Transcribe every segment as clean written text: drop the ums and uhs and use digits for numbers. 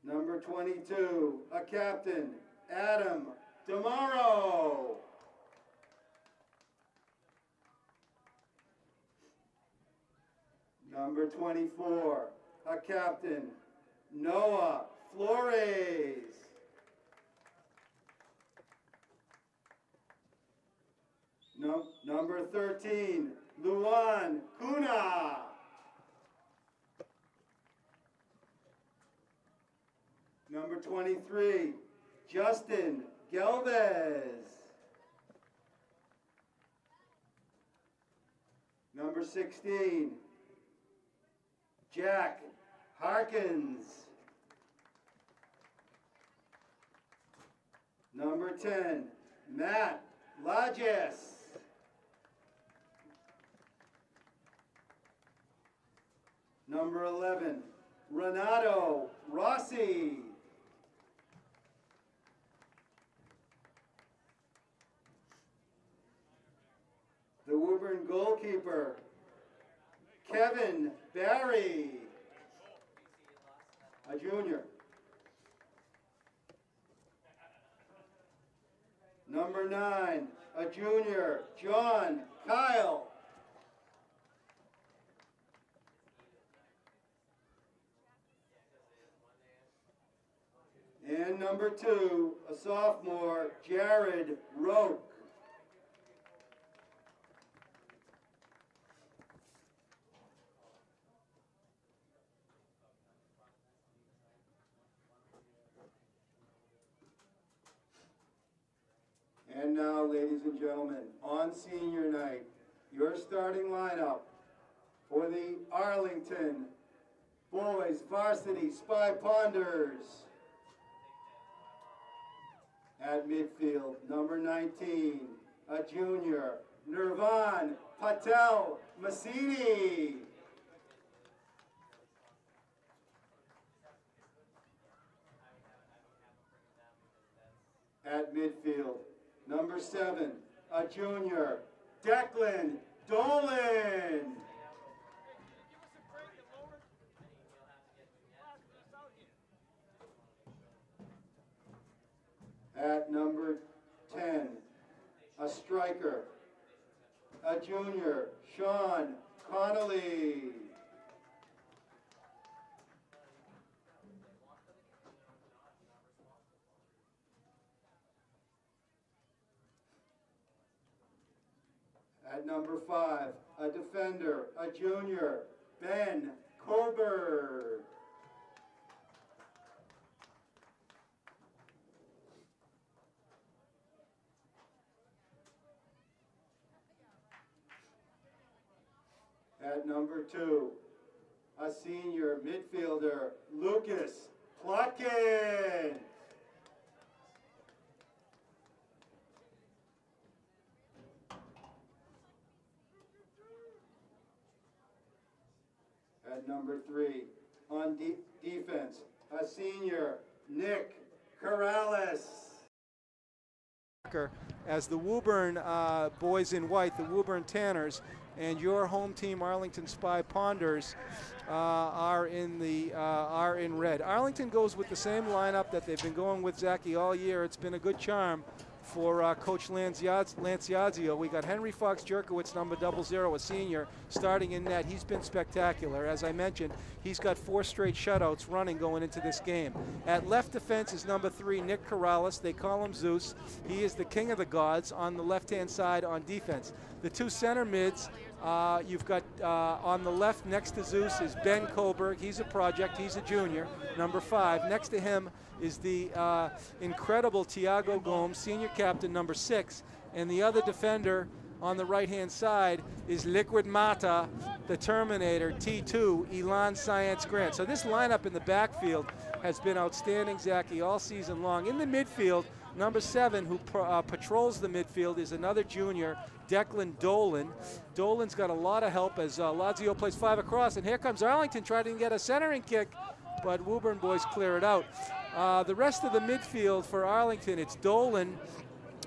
Number 22, a captain, Adam Demaro. Number 24, a captain, Noah Flores. Number 13, Luan Cuna. Number 23, Justin Galvez. Number 16, Jack Harkins. Number 10, Matt Lajes. Number 11, Renato Rossi. The Woburn goalkeeper, Kevin Barry, a junior. Number 9, a junior, John Kyle. And number 2, a sophomore, Jared Roke. And now, ladies and gentlemen, on senior night, your starting lineup for the Arlington Boys Varsity Spy Ponders. At midfield, number 19, a junior, Nirvan Patel Masini. At midfield, number 7, a junior, Declan Dolan. At number 10, a striker, a junior, Sean Connolly. At number 5, a defender, a junior, Ben Colbert. At number 2, a senior midfielder, Lucas Plotkin. At number 3, on defense, a senior, Nick Corrales. As the Woburn boys in white, the Woburn Tanners, and your home team, Arlington Spy Ponders, are in red. Arlington goes with the same lineup that they've been going with, Zachy, all year. It's been a good charm for Coach Lance Yazio. We got Henry Fox Jerkowitz, number 00, a senior, starting in net. He's been spectacular. As I mentioned, he's got 4 straight shutouts running going into this game. At left defense is number 3, Nick Corrales. They call him Zeus. He is the king of the gods on the left-hand side on defense. The 2 center mids, you've got on the left next to Zeus is Ben Kohlberg. He's a project. He's a junior, number 5. Next to him is the incredible Tiago Gomes, senior captain, number 6. And the other defender on the right-hand side is Liquid Mata, the Terminator, T2, Elon Science Grant. So this lineup in the backfield has been outstanding, Zachy, all season long. In the midfield, number 7, who patrols the midfield, is another junior, Declan Dolan. Dolan's got a lot of help as Lazio plays 5 across, and here comes Arlington trying to get a centering kick, but Woburn boys clear it out. The rest of the midfield for Arlington, it's Dolan.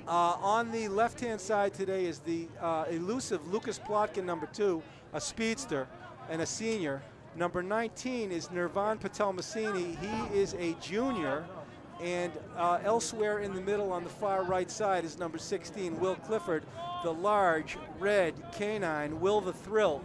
On the left-hand side today is the elusive Lucas Plotkin, number 2, a speedster and a senior. Number 19 is Nirvan Patel-Massini. He is a junior. And elsewhere in the middle on the far right side is number 16, Will Clifford, the large red canine, Will the Thrill.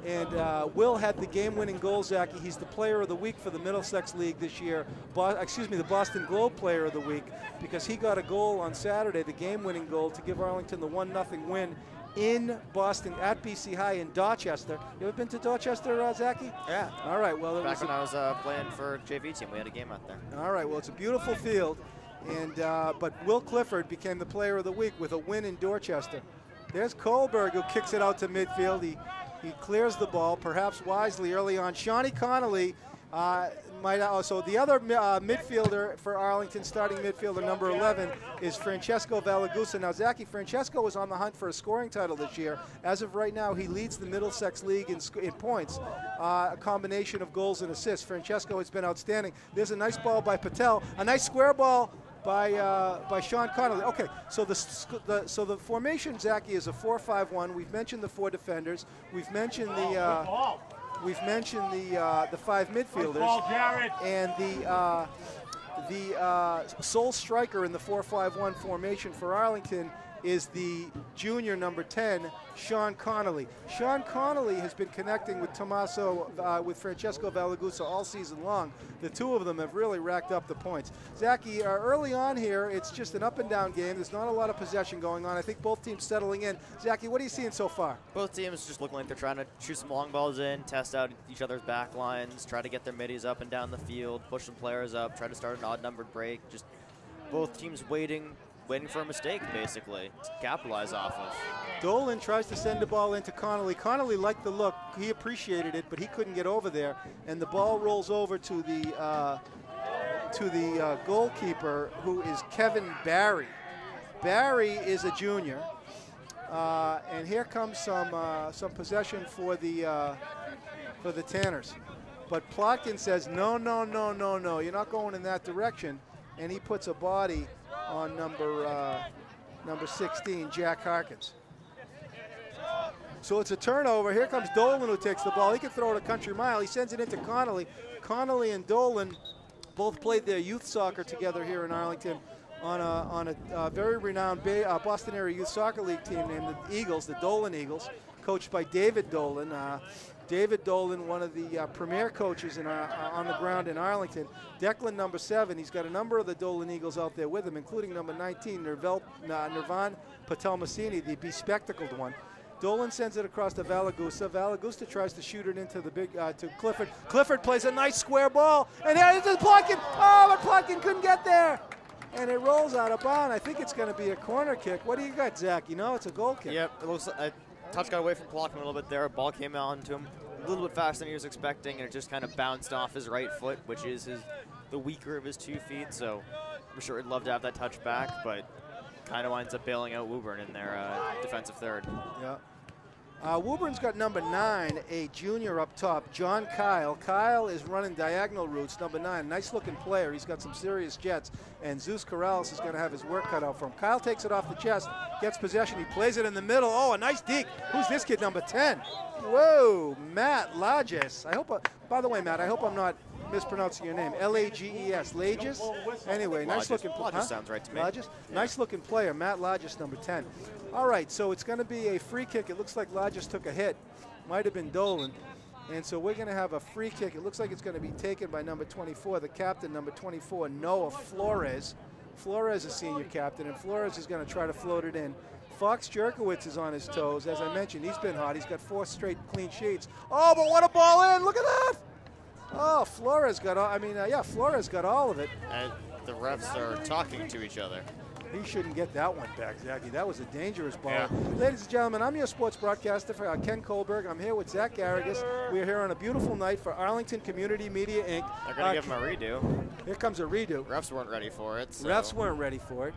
And Will had the game-winning goal, Zachy. He's the player of the week for the Middlesex League this year. The Boston Globe player of the week, because he got a goal on Saturday, the game-winning goal, to give Arlington the 1-0 win in Boston at BC High in Dorchester. You ever been to Dorchester, Zachy? Yeah. All right. Well, back when I was playing for JV team, we had a game out there. All right. Well, it's a beautiful field, and but Will Clifford became the player of the week with a win in Dorchester. There's Kohlberg, who kicks it out to midfield. He clears the ball, perhaps wisely early on. Shawnee Connolly might also. The other midfielder for Arlington, starting midfielder number 11, is Francesco Valagusa. Now, Zachy, Francesco was on the hunt for a scoring title this year. As of right now, he leads the Middlesex League in points, a combination of goals and assists. Francesco has been outstanding. There's a nice ball by Patel, a nice square ball by Sean Connolly. Okay, so the formation, Zachy, is a 4-5-1. We've mentioned the 4 defenders. We've mentioned the the 5 midfielders, and the sole striker in the 4-5-1 formation for Arlington is the junior number 10, Sean Connolly. Sean Connolly has been connecting with with Francesco Valagusa all season long. The two of them have really racked up the points. Zachy, early on here, it's just an up-and-down game. There's not a lot of possession going on. I think both teams settling in. Zachy, what are you seeing so far? Both teams just looking like they're trying to shoot some long balls in, test out each other's back lines, try to get their middies up and down the field, push some players up, try to start an odd-numbered break. Just both teams waiting for a mistake, basically, to capitalize off of. Dolan tries to send the ball into Connolly. Connolly liked the look. He appreciated it, but he couldn't get over there. And the ball rolls over to the goalkeeper, who is Kevin Barry. Barry is a junior. And here comes some possession for the Tanners. But Plotkin says, no, you're not going in that direction. And he puts a body on number 16, Jack Harkins. So it's a turnover. Here comes Dolan, who takes the ball. He can throw it a country mile. He sends it into Connolly. Connolly and Dolan both played their youth soccer together here in Arlington on a very renowned Boston area youth soccer league team named the Eagles, the Dolan Eagles, coached by David Dolan. David Dolan, one of the premier coaches on the ground in Arlington. Declan, number 7, he's got a number of the Dolan Eagles out there with him, including number 19, Nirvan Patel-Massini, the bespectacled one. Dolan sends it across to Valagusa. Valagusa tries to shoot it into the to Clifford. Clifford plays a nice square ball, and here is Plotkin. Oh, but Plotkin couldn't get there. And it rolls out of bounds. I think it's going to be a corner kick. What do you got, Zach? You know it's a goal kick. Yep, it looks like touch got away from Plotkin a little bit there. Ball came on to him a little bit faster than he was expecting, and it just kind of bounced off his right foot, which is the weaker of his 2 feet. So I'm sure he'd love to have that touch back, but kind of winds up bailing out Woburn in their defensive third. Yeah. Woburn's got number 9, a junior up top, John Kyle. Kyle is running diagonal routes, number 9. Nice-looking player. He's got some serious jets, and Zeus Corrales is going to have his work cut out for him. Kyle takes it off the chest, gets possession. He plays it in the middle. Oh, a nice deke. Who's this kid, number 10? Whoa, Matt Lages. By the way, Matt, I hope I'm not mispronouncing your name. L-A-G-E-S, Lages? Anyway, nice-looking player. Lages sounds right to me. Lages? Nice-looking player, Matt Lages, number 10. All right, so it's going to be a free kick. It looks like Lages took a hit. Might have been Dolan. And so we're going to have a free kick. It looks like it's going to be taken by number 24, the captain, number 24, Noah Flores. Flores is senior captain, and Flores is going to try to float it in. Fox Jerkowitz is on his toes. As I mentioned, he's been hot. He's got 4 straight clean sheets. Oh, but what a ball in. Look at that. Oh, Flores got all, Flores got all of it. And the refs are talking to each other. He shouldn't get that one back, Zachy. That was a dangerous ball. Yeah. Ladies and gentlemen, I'm your sports broadcaster, Ken Kohlberg. I'm here with Zach Garrigus. We are here on a beautiful night for Arlington Community Media, Inc. They're going to give him a redo. Here comes a redo. Refs weren't ready for it. So. Refs weren't ready for it.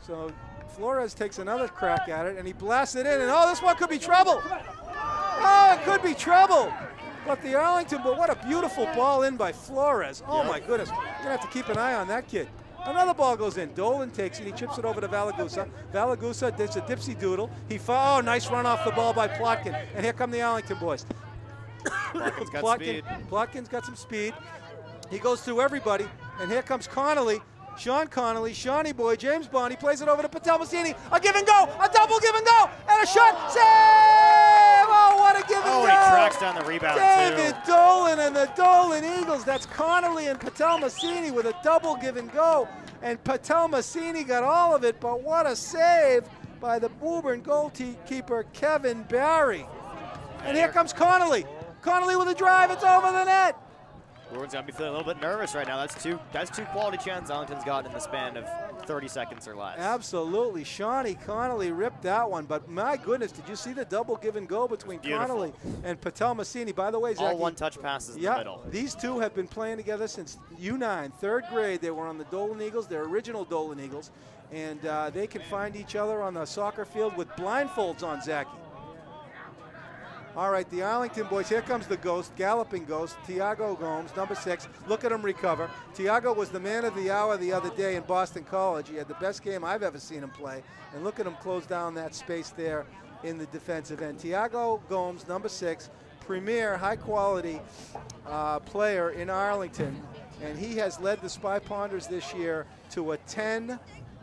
So Flores takes another crack at it, and he blasts it in, and oh, this one could be trouble. Oh, it could be trouble. But the Arlington, but what a beautiful ball in by Flores. Oh, my goodness. You're going to have to keep an eye on that kid. Another ball goes in. Dolan takes it. He chips it over to Valagusa. Valagusa does a dipsy doodle. Oh, nice run off the ball by Plotkin. And here come the Arlington boys. Plotkin's got speed. Plotkin's got some speed. He goes through everybody. And here comes Connolly. Sean Connolly, Shawnee boy, James Bond. He plays it over to Patel Massini. A give and go, a double give and go, and a shot. Save! Oh, what a give and go! Oh, he tracks down the rebound, David Dolan and the Dolan Eagles. That's Connolly and Patel Massini with a double give and go. And Patel Massini got all of it, but what a save by the Woburn goalkeeper, Kevin Barry. And here comes Connolly. Connolly with a drive. It's over the net. Woburn's got to be feeling a little bit nervous right now. That's two quality chances Arlington's gotten in the span of 30 seconds or less. Absolutely. Shawnee Connolly ripped that one, but my goodness, did you see the double give and go between Connolly and Patel Massini? By the way, Zachy, all one-touch passes in the middle. These two have been playing together since U9, third grade. They were on the Dolan Eagles, their original Dolan Eagles, and they can find each other on the soccer field with blindfolds on, Zachy. All right, the Arlington boys, here comes the ghost, galloping ghost, Tiago Gomes, number 6. Look at him recover. Tiago was the man of the hour the other day in Boston College. He had the best game I've ever seen him play. And look at him close down that space there in the defensive end. Tiago Gomes, number 6, premier high-quality player in Arlington. And he has led the Spy Ponders this year to a 10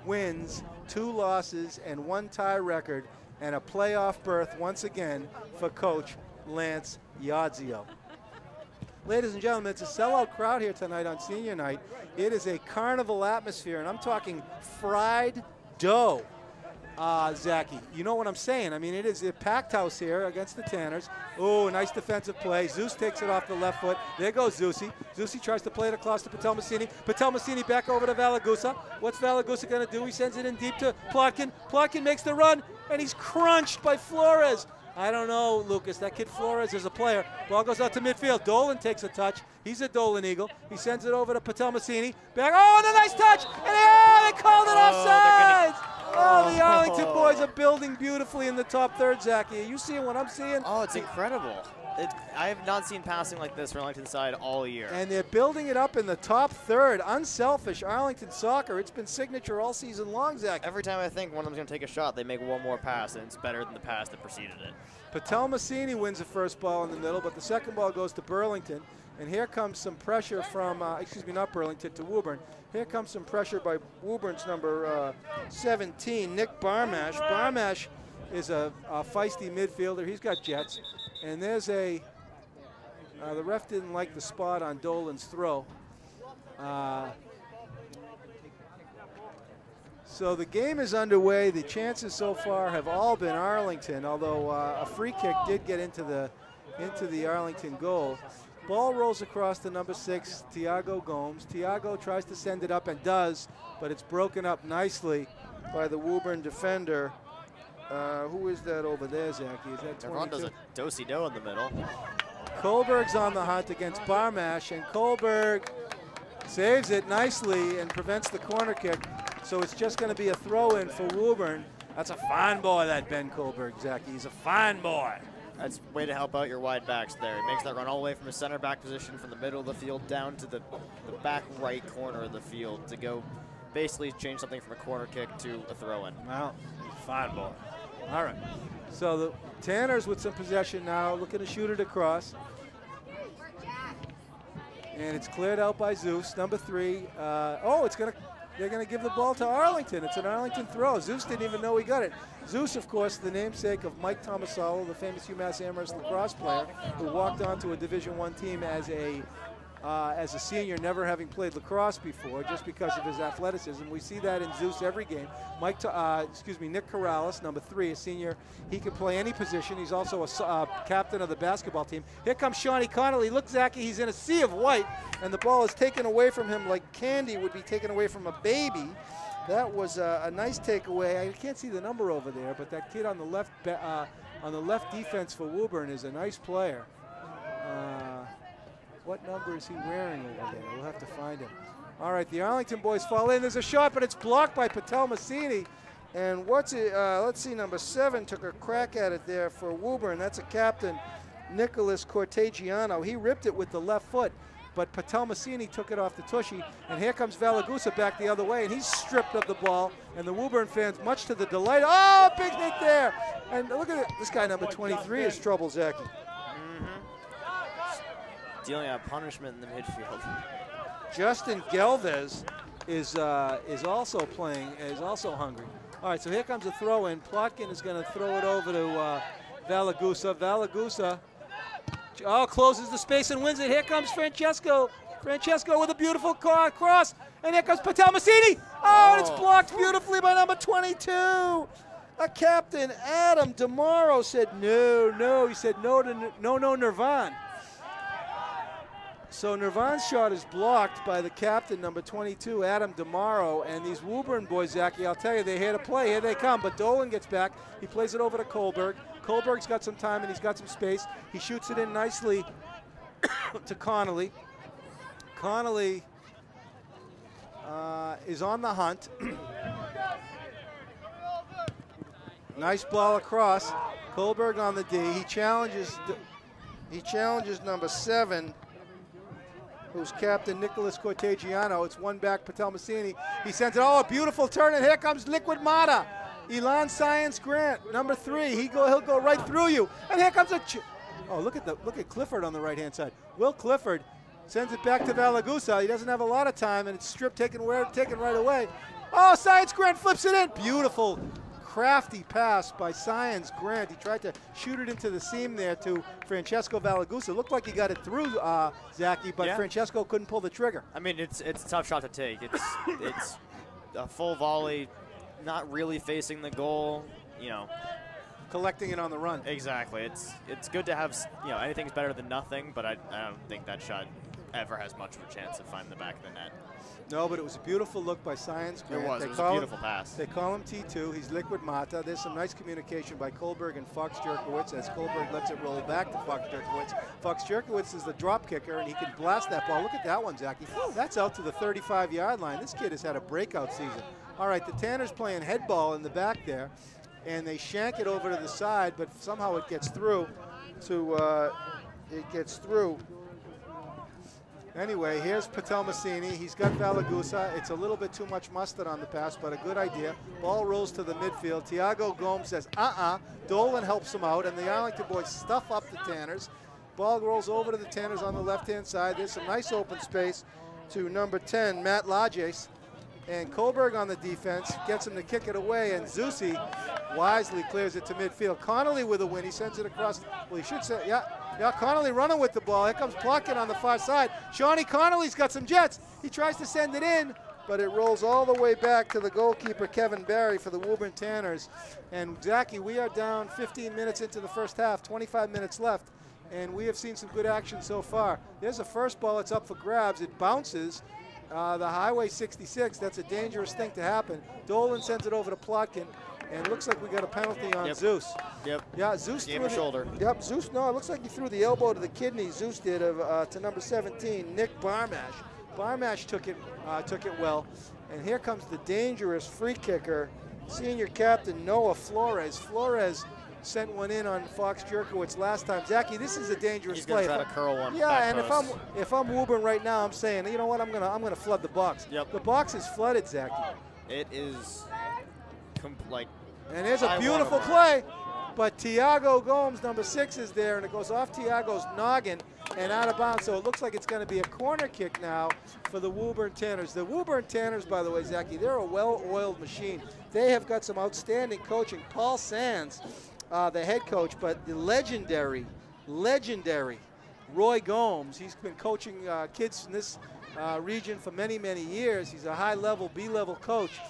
wins, 2 losses, and 1 tie record, and a playoff berth once again for Coach Lance Iadzio. Ladies and gentlemen, it's a sellout crowd here tonight on senior night. It is a carnival atmosphere, and I'm talking fried dough, Zachy. You know what I'm saying. I mean, it is a packed house here against the Tanners. Oh, nice defensive play. Zeus takes it off the left foot. There goes Zusi. Zusi tries to play it across to Patel Massini. Patel Massini back over to Valagusa. What's Valagusa going to do? He sends it in deep to Plotkin. Plotkin makes the run, and he's crunched by Flores. I don't know, Lucas. That kid Flores is a player. Ball goes out to midfield. Dolan takes a touch. He's a Dolan Eagle. He sends it over to Patel Massini. Back. Oh, and a nice touch. And they called it offside. Oh, the Arlington boys are building beautifully in the top third, Zachy. Are you seeing what I'm seeing? Oh, it's incredible. I have not seen passing like this from Arlington side all year. And they're building it up in the top third. Unselfish Arlington soccer. It's been signature all season long, Zach. Every time I think one of them's going to take a shot, they make one more pass, and it's better than the pass that preceded it. Patel Massini wins the first ball in the middle, but the second ball goes to Burlington. And here comes some pressure from, not Burlington, to Woburn. Here comes some pressure by Woburn's number 17, Nick Barmash. Barmash is a feisty midfielder. He's got jets. And there's the ref didn't like the spot on Dolan's throw. So the game is underway. The chances so far have all been Arlington, although a free kick did get into the Arlington goal. Ball rolls across to number 6, Tiago Gomes. Tiago tries to send it up and does, but it's broken up nicely by the Woburn defender. Who is that over there, Zachy? Is that 22? Everyone does a do-si-do in the middle. Kohlberg's on the hunt against Barmash, and Kohlberg saves it nicely and prevents the corner kick. So it's just going to be a throw-in for Woburn. That's a fine boy, that Ben Kohlberg, Zachy. He's a fine boy. That's a way to help out your wide backs there. He makes that run all the way from his center back position from the middle of the field down to the back right corner of the field to go basically change something from a corner kick to a throw-in. Well, fine boy. All right. So the Tanners with some possession now, looking to shoot it across. And it's cleared out by Zeus, number 3. They're going to give the ball to Arlington. It's an Arlington throw. Zeus didn't even know he got it. Zeus, of course, the namesake of Mike Tomasolo, the famous UMass Amherst lacrosse player who walked onto a Division I team as a senior, never having played lacrosse before, just because of his athleticism. We see that in Zeus every game. Nick Corrales, number 3, a senior. He can play any position. He's also a captain of the basketball team. Here comes Shawnee Connolly. Look, Zachy, he's in a sea of white, and the ball is taken away from him like candy would be taken away from a baby. That was a nice takeaway. I can't see the number over there, but that kid on the left defense for Woburn is a nice player. What number is he wearing over there? We'll have to find him. All right, the Arlington boys fall in. There's a shot, but it's blocked by Patel Massini. And let's see, number 7 took a crack at it there for Woburn. That's a captain, Nicholas Cortegiano. He ripped it with the left foot. but Patelmasini took it off the tushy, and here comes Valagusa back the other way, and he's stripped of the ball, and the Woburn fans, much to the delight, oh, big hit there, and look at it, this guy number 23 is trouble, Zachy. Dealing out punishment in the midfield. Justin Geldes is also playing, is also hungry. All right, so here comes a throw in. Plotkin is going to throw it over to Valagusa. Valagusa, closes the space and wins it. Here comes Francesco. Francesco with a beautiful cross. And here comes Patelmasini. Oh, and it's blocked beautifully by number 22. A captain, Adam DeMauro, said no. He said no, Nirvan. So Nirvan's shot is blocked by the captain, number 22, Adam DeMauro. And these Woburn boys, Zachy, I'll tell you, they're here to play. Here they come. But Dolan gets back. He plays it over to Kohlberg. Kohlberg's got some time and he's got some space. He shoots it in nicely to Connolly. Connolly is on the hunt. Nice ball across. Kohlberg on the D. He challenges number 7. Who's captain Nicholas Cortegiano. It's one back, Patelmasini. He sends it, a beautiful turn, and here comes Liquid Mata. Elon Science Grant, number 3. He'll go right through you. And here comes look at Clifford on the right-hand side. Will Clifford sends it back to Valagusa. He doesn't have a lot of time, and it's stripped, taken right away. Oh, Science Grant flips it in. Beautiful, crafty pass by Science Grant. He tried to shoot it into the seam there to Francesco Valagusa. Looked like he got it through, Zachy, but yeah. Francesco couldn't pull the trigger. I mean, it's a tough shot to take. It's a full volley, not really facing the goal, collecting it on the run. Exactly. It's good to have, anything's better than nothing, but I don't think that shot ever has much of a chance of finding the back of the net. No, but it was a beautiful look by Science Grant. It was a beautiful pass. They call him T2. He's Liquid Mata. There's some nice communication by Kohlberg and Fox Jerkowitz as Kohlberg lets it roll back to Fox Jerkowitz. Fox Jerkowitz is the drop kicker, and he can blast that ball. Look at that one, Zachy. That's out to the 35-yard line. This kid has had a breakout season. All right, the Tanners playing head ball in the back there, and they shank it over to the side, but somehow it gets through Anyway, here's Patelmasini. He's got Valagusa. It's a little bit too much mustard on the pass, but a good idea. Ball rolls to the midfield. Tiago Gomes says, Dolan helps him out, and the Arlington boys stuff up the Tanners. Ball rolls over to the Tanners on the left-hand side. There's some nice open space to number 10, Matt Lajes. And Kohlberg on the defense gets him to kick it away, and Zusi wisely clears it to midfield. Connolly with a win. He sends it across. Well, he should say, yeah, Connolly running with the ball. Here comes Plotkin on the far side. Shawnee Connolly's got some jets. He tries to send it in, but it rolls all the way back to the goalkeeper, Kevin Barry, for the Woburn Tanners. And Zachy, we are down 15 minutes into the first half, 25 minutes left, and we have seen some good action so far. There's a first ball. It's up for grabs. It bounces. The Highway 66, that's a dangerous thing to happen. Dolan sends it over to Plotkin, and it looks like we got a penalty on Zeus. Yep. Yeah, Zeus threw the shoulder. Yep, Zeus, no, it looks like he threw the elbow to the kidney, Zeus did, to number 17, Nick Barmash. Barmash took it well, and here comes the dangerous free kicker, senior captain Noah Flores. Flores sent one in on Fox Jerkowitz last time. Zachy, this is a dangerous play. He's going to try to curl one. Yeah, and if I'm Woburn right now, I'm saying, you know what, I'm gonna flood the box. Yep. The box is flooded, Zachy. It is and there's a beautiful play, but Tiago Gomes, number 6, is there, and it goes off Tiago's noggin and out of bounds. So it looks like it's going to be a corner kick now for the Woburn Tanners. The Woburn Tanners, by the way, Zachy, they're a well-oiled machine. They have got some outstanding coaching. Paul Sands, the head coach, but the legendary Roy Gomes. He's been coaching kids in this region for many, many years. He's a high-level, B-level coach.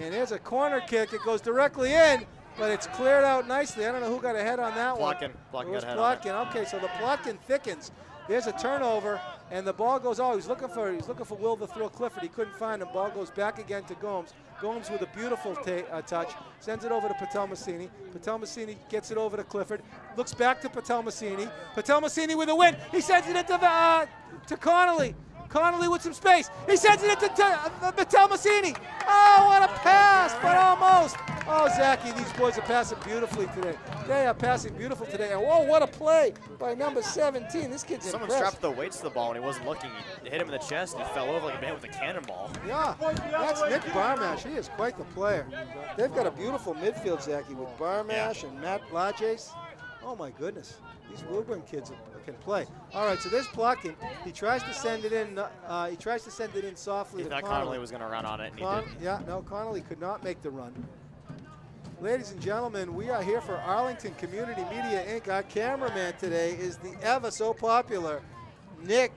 And there's a corner kick. It goes directly in, but it's cleared out nicely. I don't know who got ahead on that one. Plotkin got ahead Plotkin. Okay, so the Plotkin thickens. There's a turnover, and the ball goes. Oh, he's looking for Will to throw Clifford. He couldn't find him. Ball goes back again to Gomes. Gomes with a beautiful touch, sends it over to Patelmasini. Patelmasini gets it over to Clifford. Looks back to Patelmasini. Patelmasini with a win. He sends it into to Connolly. Connolly with some space. He sends it into Massini. Oh, what a pass, but almost. Oh, Zachy, these boys are passing beautifully today. They are passing beautiful today. And whoa, what a play by number 17. This kid's Someone impressed. strapped the weights to the ball when he wasn't looking. He hit him in the chest and he fell over like a man with a cannonball. Yeah, that's Nick Barmash. He is quite the player. They've got a beautiful midfield, Zachy, with Barmash and Matt Lajes. Oh, my goodness. These Woburn kids can play. All right, so there's Plotkin. He tries to send it in. He tries to send it in softly He to thought Connolly was going to run on it, and he didn't. Yeah, no, Connolly could not make the run. Ladies and gentlemen, we are here for Arlington Community Media Inc. Our cameraman today is the ever so popular Nick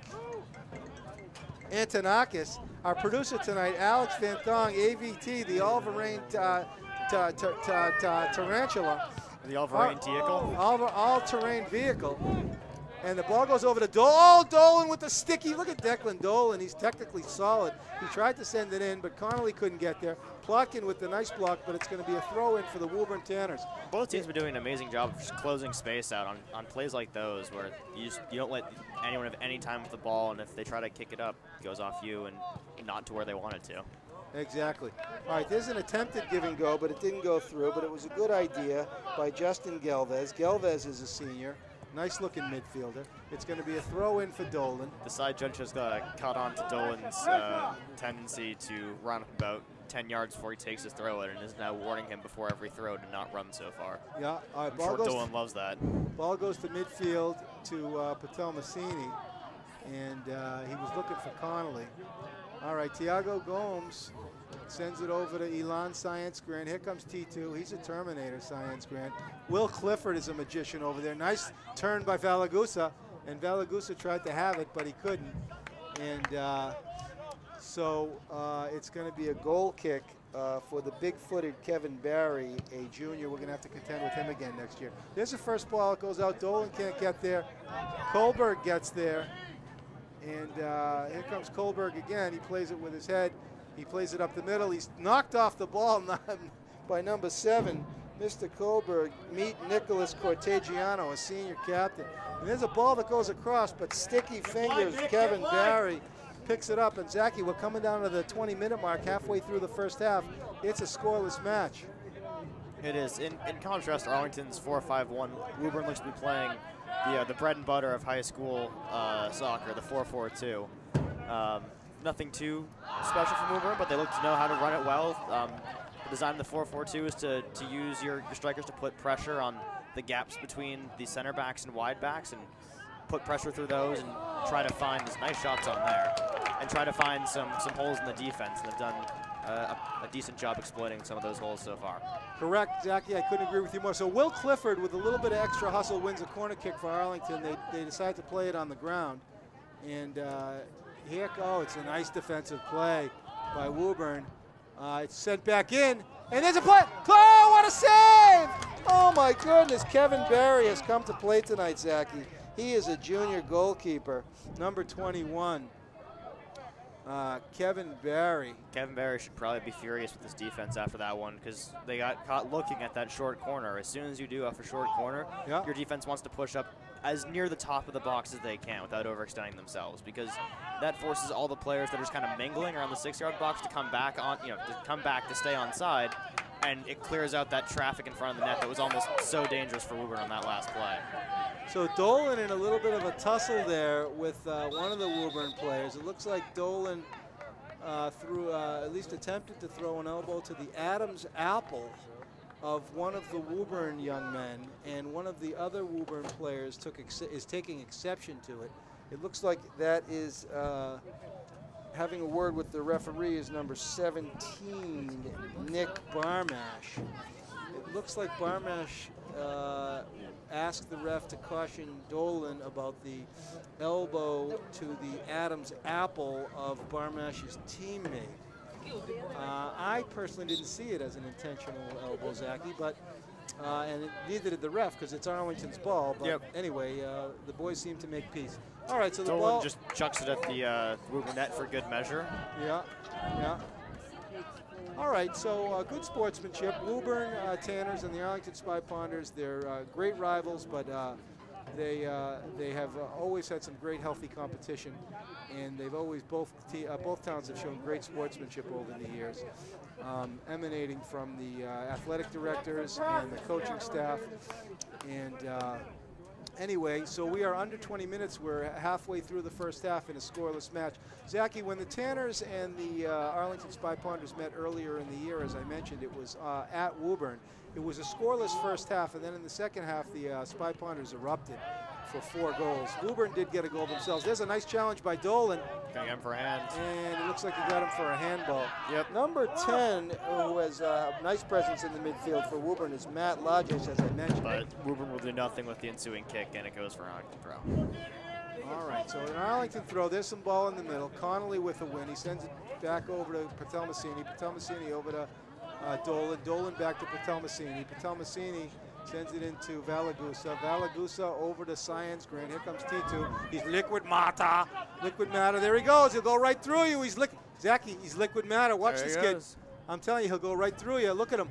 Antonakis. Our producer tonight, Alex Van Thong, AVT, the all-terrain tarantula. The all-terrain vehicle? All-terrain vehicle. And the ball goes over to Dolan. Oh, Dolan with the sticky. Look at Declan Dolan. He's technically solid. He tried to send it in, but Connolly couldn't get there. Plotkin with the nice block, but it's going to be a throw-in for the Woburn Tanners. Both teams have been doing an amazing job of just closing space out on plays like those where you don't let anyone have any time with the ball, and if they try to kick it up, it goes off you and not to where they want it to. Exactly. All right, there's an attempted give and go, but it didn't go through, but it was a good idea by Justin Galvez. Galvez is a senior. Nice looking midfielder. It's going to be a throw in for Dolan. The side judge has caught on to Dolan's tendency to run about 10 yards before he takes his throw in and is now warning him before every throw to not run so far. Yeah, all right, I'm sure Dolan loves that. Ball goes to midfield to Patel Massini, and he was looking for Connolly. All right, Tiago Gomes sends it over to Elan Science Grant. Here comes T2. He's a Terminator, Science Grant. Will Clifford is a magician over there. Nice turn by Valagusa, and Valagusa tried to have it, but he couldn't. And so it's going to be a goal kick for the big-footed Kevin Barry, a junior. We're going to have to contend with him again next year. There's the first ball. It goes out. Dolan can't get there. Kohlberg gets there. And here comes Kohlberg again. He plays it with his head. He plays it up the middle. He's knocked off the ball by number 7, Mr. Kohlberg. Meet Nicholas Cortegiano, a senior captain. And there's a ball that goes across, but sticky fingers. Kevin Barry picks it up. And Zachy, we're coming down to the 20-minute mark, halfway through the first half. It's a scoreless match. It is. In contrast, Arlington's 4-5-1. Woburn looks to be playing the bread and butter of high school soccer, the 4-4-2. Nothing too special from Woburn, but they look to know how to run it well. The design of the 4-4-2 is to use your strikers to put pressure on the gaps between the center backs and wide backs and put pressure through those and try to find these nice shots on there and try to find some holes in the defense, and they've done a decent job exploiting some of those holes so far. Correct, Zachy. I couldn't agree with you more. So Will Clifford, with a little bit of extra hustle, wins a corner kick for Arlington. They decide to play it on the ground. And it's a nice defensive play by Woburn. It's sent back in, and there's a play. Oh, what a save! Oh, my goodness. Kevin Barry has come to play tonight, Zachy. He is a junior goalkeeper, number 21. Kevin Barry. Kevin Barry should probably be furious with his defense after that one because they got caught looking at that short corner. As soon as you do off a short corner, your defense wants to push up as near the top of the box as they can without overextending themselves, because that forces all the players that are just kind of mingling around the 6-yard box to come back to stay on side, and it clears out that traffic in front of the net that was almost so dangerous for Woburn on that last play. So Dolan in a little bit of a tussle there with one of the Woburn players. It looks like Dolan at least attempted to throw an elbow to the Adam's apple of one of the Woburn young men, and one of the other Woburn players is taking exception to it. It looks like that is having a word with the referee is number 17, Nick Barmash. It looks like Barmash asked the ref to caution Dolan about the elbow to the Adam's apple of Barmash's teammate. I personally didn't see it as an intentional elbow, Zachy, but and neither did the ref because it's Arlington's ball. But anyway, the boys seem to make peace. All right, so the Dolan ball just chucks it at the Woburn net for good measure. Yeah. All right, so good sportsmanship. Woburn Tanners and the Arlington Spy Ponders, they're great rivals, but they have always had some great healthy competition, and they've always both towns have shown great sportsmanship over the years, emanating from the athletic directors and the coaching staff. And anyway, so we are under 20 minutes. We're halfway through the first half in a scoreless match. Zachy, when the Tanners and the Arlington Spy Ponders met earlier in the year, as I mentioned, it was at Woburn. It was a scoreless first half, and then in the second half, the Spy Ponders erupted for 4 goals. Woburn did get a goal themselves. There's a nice challenge by Dolan. Going him for a hand. And it looks like he got him for a handball. Yep. Number 10, who has a nice presence in the midfield for Woburn, is Matt Lodges, as I mentioned. But Woburn will do nothing with the ensuing kick, and it goes for an Arlington throw. All right, so an Arlington throw. There's some ball in the middle. Connolly with a win. He sends it back over to Patelmasini. Patelmasini over to Dolan. Dolan back to Patelmasini. Patelmasini sends it into Valagusa. Valagusa over to Science Grant. Here comes T2. He's liquid matter. Liquid matter. There he goes. He'll go right through you. He's Zachy, he's liquid matter. Watch this kid. I'm telling you, he'll go right through you. Look at him.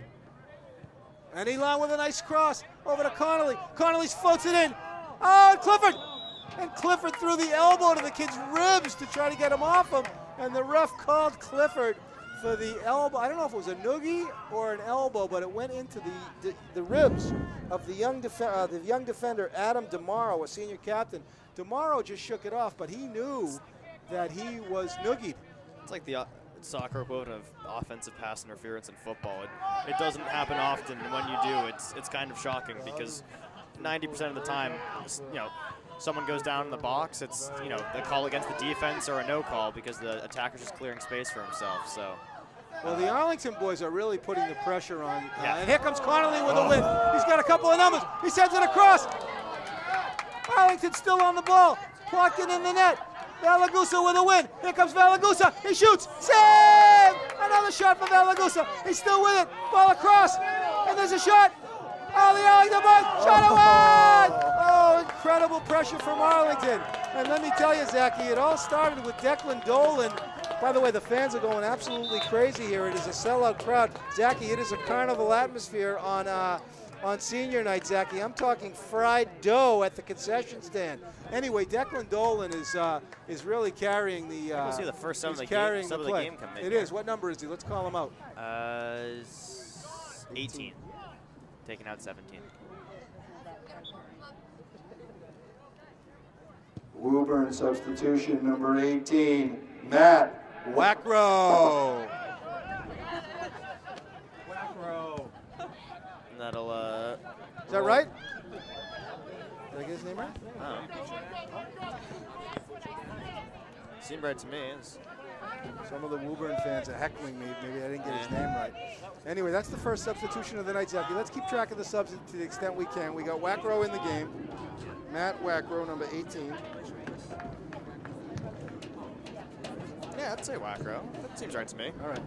And Elon with a nice cross over to Connolly. Connolly floats it in. Oh, and Clifford. And Clifford threw the elbow to the kid's ribs to try to get him off him. And the ref called Clifford for the elbow. I don't know if it was a noogie or an elbow, but it went into the ribs of the young defender, Adam DeMauro, a senior captain. DeMauro just shook it off, but he knew that he was noogied. It's like the soccer equivalent of offensive pass interference in football. It doesn't happen often. When you do, it's kind of shocking because 90% of the time, someone goes down in the box, it's a call against the defense or a no call because the attacker's just clearing space for himself. So, well, the Arlington boys are really putting the pressure on. And here comes Connolly with a win. He's got a couple of numbers. He sends it across. Arlington still on the ball. Plucked it in the net. Valagusa with a win. Here comes Valagusa. He shoots. Save! Another shot for Valagusa. He's still with it. Ball across. And there's a shot. Oh, the Arlington boys shot away! Oh, incredible pressure from Arlington. And let me tell you, Zachy, it all started with Declan Dolan. By the way, the fans are going absolutely crazy here. It is a sellout crowd. Zachy, it is a carnival atmosphere on senior night, Zachy. I'm talking fried dough at the concession stand. Anyway, Declan Dolan is really carrying the. We'll see the first some of the game coming. It is. What number is he? Let's call him out. 18. Taking out 17. Woburn substitution number 18, Matt Wackrow. That'll. Is that right? Did I get his name right? Oh. Seemed right to me. Some of the Woburn fans are heckling me. Maybe I didn't get his name right. Anyway, that's the first substitution of the night, Zachy. Let's keep track of the subs to the extent we can. We got Wackrow in the game. Matt Wackrow, number 18. Yeah, I'd say Wackrow. That seems right to me. All right.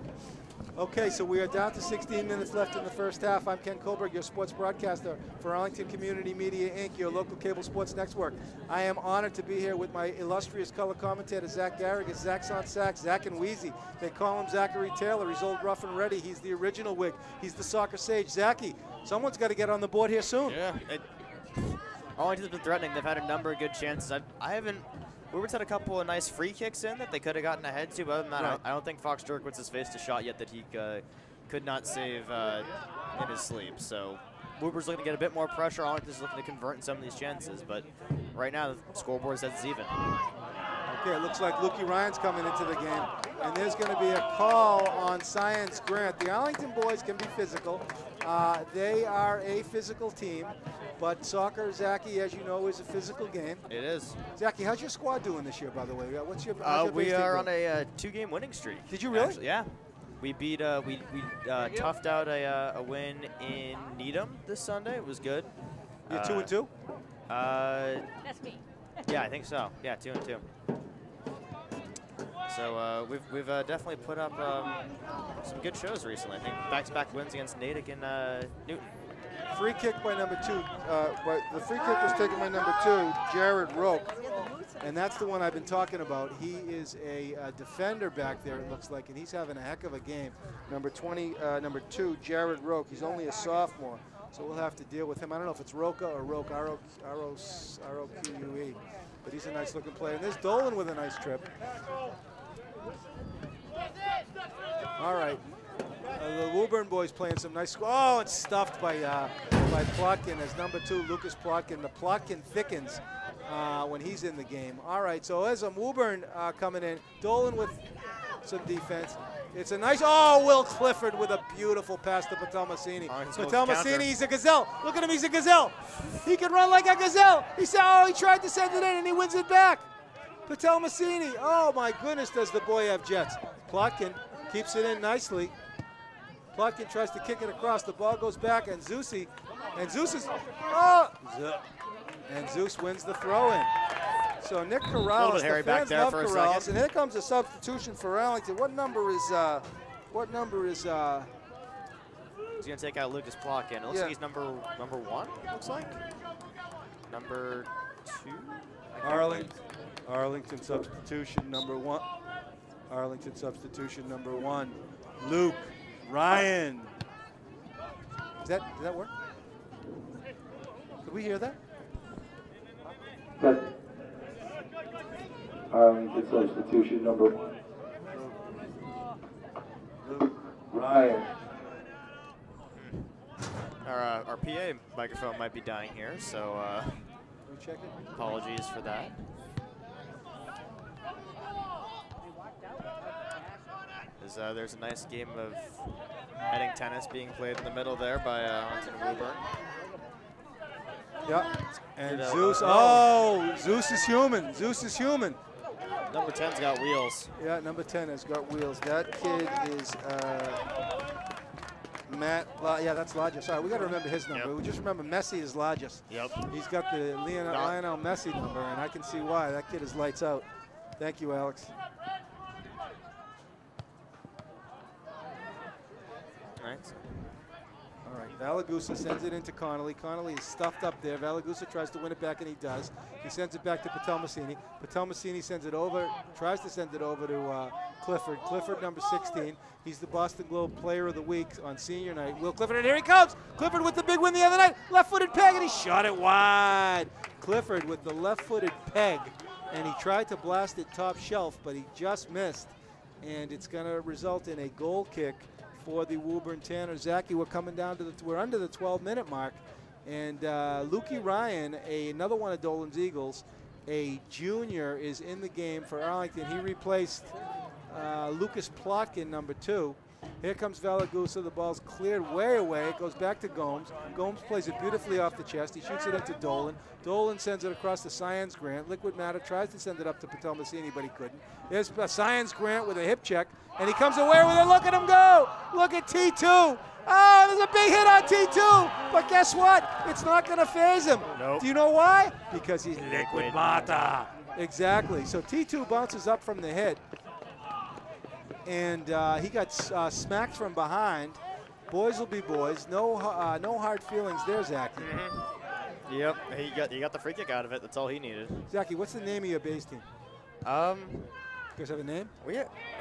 Okay, so we are down to 16 minutes left in the first half. I'm Ken Kohlberg, your sports broadcaster for Arlington Community Media, Inc., your local cable sports network. I am honored to be here with my illustrious color commentator, Zach Garrigus. Zach's on sax, Zach and Wheezy. They call him Zachary Taylor. He's old rough and ready. He's the original Whig. He's the soccer sage. Zachy, someone's got to get on the board here soon. Yeah. Arlington's been threatening. They've had a number of good chances. Woburn had a couple of nice free kicks in that they could have gotten ahead to, but other than that, right. I don't think Fox Jerkowitz has faced a shot yet that he could not save in his sleep. So Woburn's looking to get a bit more pressure. Arlington's looking to convert in some of these chances, but right now the scoreboard says it's even. Okay, it looks like Lukey Ryan's coming into the game, and there's going to be a call on Science Grant. The Arlington boys can be physical. They are a physical team, but soccer, Zachy, as you know, is a physical game. It is. Zachy, how's your squad doing this year, by the way? What's your we are on a 2-game winning streak. Did you really? Actually, yeah. We beat we toughed out a win in Needham this Sunday. It was good. You're 2-2? That's me. Yeah, I think so. Yeah, 2-2. So we've definitely put up some good shows recently. I think back-to-back wins against Natick and Newton. Free kick by number 2. But the free kick was taken by number 2, Jared Roke. And that's the one I've been talking about. He is a defender back there, it looks like, and he's having a heck of a game. Number 2, Jared Roke. He's only a sophomore. So we'll have to deal with him. I don't know if it's Roca or Roque, R-O-Q-U-E. But he's a nice looking player. And there's Dolan with a nice trip. All right. The Woburn boys playing some nice. Oh, it's stuffed by Plotkin as number 2, Lucas Plotkin. The Plotkin thickens when he's in the game. All right, so as Woburn coming in, Dolan with some defense. It's a nice, Will Clifford with a beautiful pass to Patelmasini. Patelmasini, he's a gazelle. Look at him, he's a gazelle. He can run like a gazelle. He tried to send it in and he wins it back. Patelmasini, oh my goodness, does the boy have jets. Plotkin keeps it in nicely. Plotkin tries to kick it across. The ball goes back, and Zeus wins the throw-in. So Nick Corrales, the fans love Corrales, and here comes a substitution for Arlington. What number is? He's gonna take out Lucas Plotkin. It looks like he's number 1. Looks like number 2. Arlington substitution number 1. Arlington substitution number 1. Luke Ryan. Did that work? Could we hear that? Arlington substitution number 1. Luke Ryan. Our PA microphone might be dying here, so check it. Apologies for that. There's a nice game of heading tennis being played in the middle there by Arlington Woburn. Yeah, and Zeus. Zeus is human. Zeus is human. Number 10's got wheels. Yeah, number 10 has got wheels. That kid is Matt. Yeah, that's Lodges. Sorry, we got to remember his number. Yep. We just remember Messi is Lodges. Yep. He's got the Lionel Messi number, and I can see why. That kid is lights out. Thank you, Alex. All right, Valagusa sends it into Connolly. Connolly is stuffed up there. Valagusa tries to win it back, and he does. He sends it back to Patelmasini. Patelmasini sends it over, tries to send it over to Clifford. Clifford, number 16. He's the Boston Globe Player of the Week on senior night. Will Clifford, and here he comes. Clifford with the big win the other night. Left-footed peg, and he shot it wide. Clifford with the left-footed peg, and he tried to blast it top shelf, but he just missed. And it's going to result in a goal kick for the Woburn Tanners. Zachy, we're under the 12-minute mark, and Lukey Ryan, another one of Dolan's Eagles, a junior, is in the game for Arlington. He replaced Lucas Plotkin, number 2. Here comes Valagusa. The ball's cleared way away. It goes back to Gomes. Gomes plays it beautifully off the chest. He shoots it into Dolan. Dolan sends it across to Science Grant. Liquid Matter tries to send it up to Patelmasini, but he couldn't. There's Science Grant with a hip check, and he comes away with it. Look at him go. Look at T2. Oh, there's a big hit on T2. But guess what? It's not going to phase him. Nope. Do you know why? Because he's Liquid Matter. Exactly. So T2 bounces up from the hit, and he got smacked from behind. Boys will be boys. No hard feelings there, Zachy. Yep, he got the free kick out of it. That's all he needed. Zachy, what's the name of your base team? You guys have a name?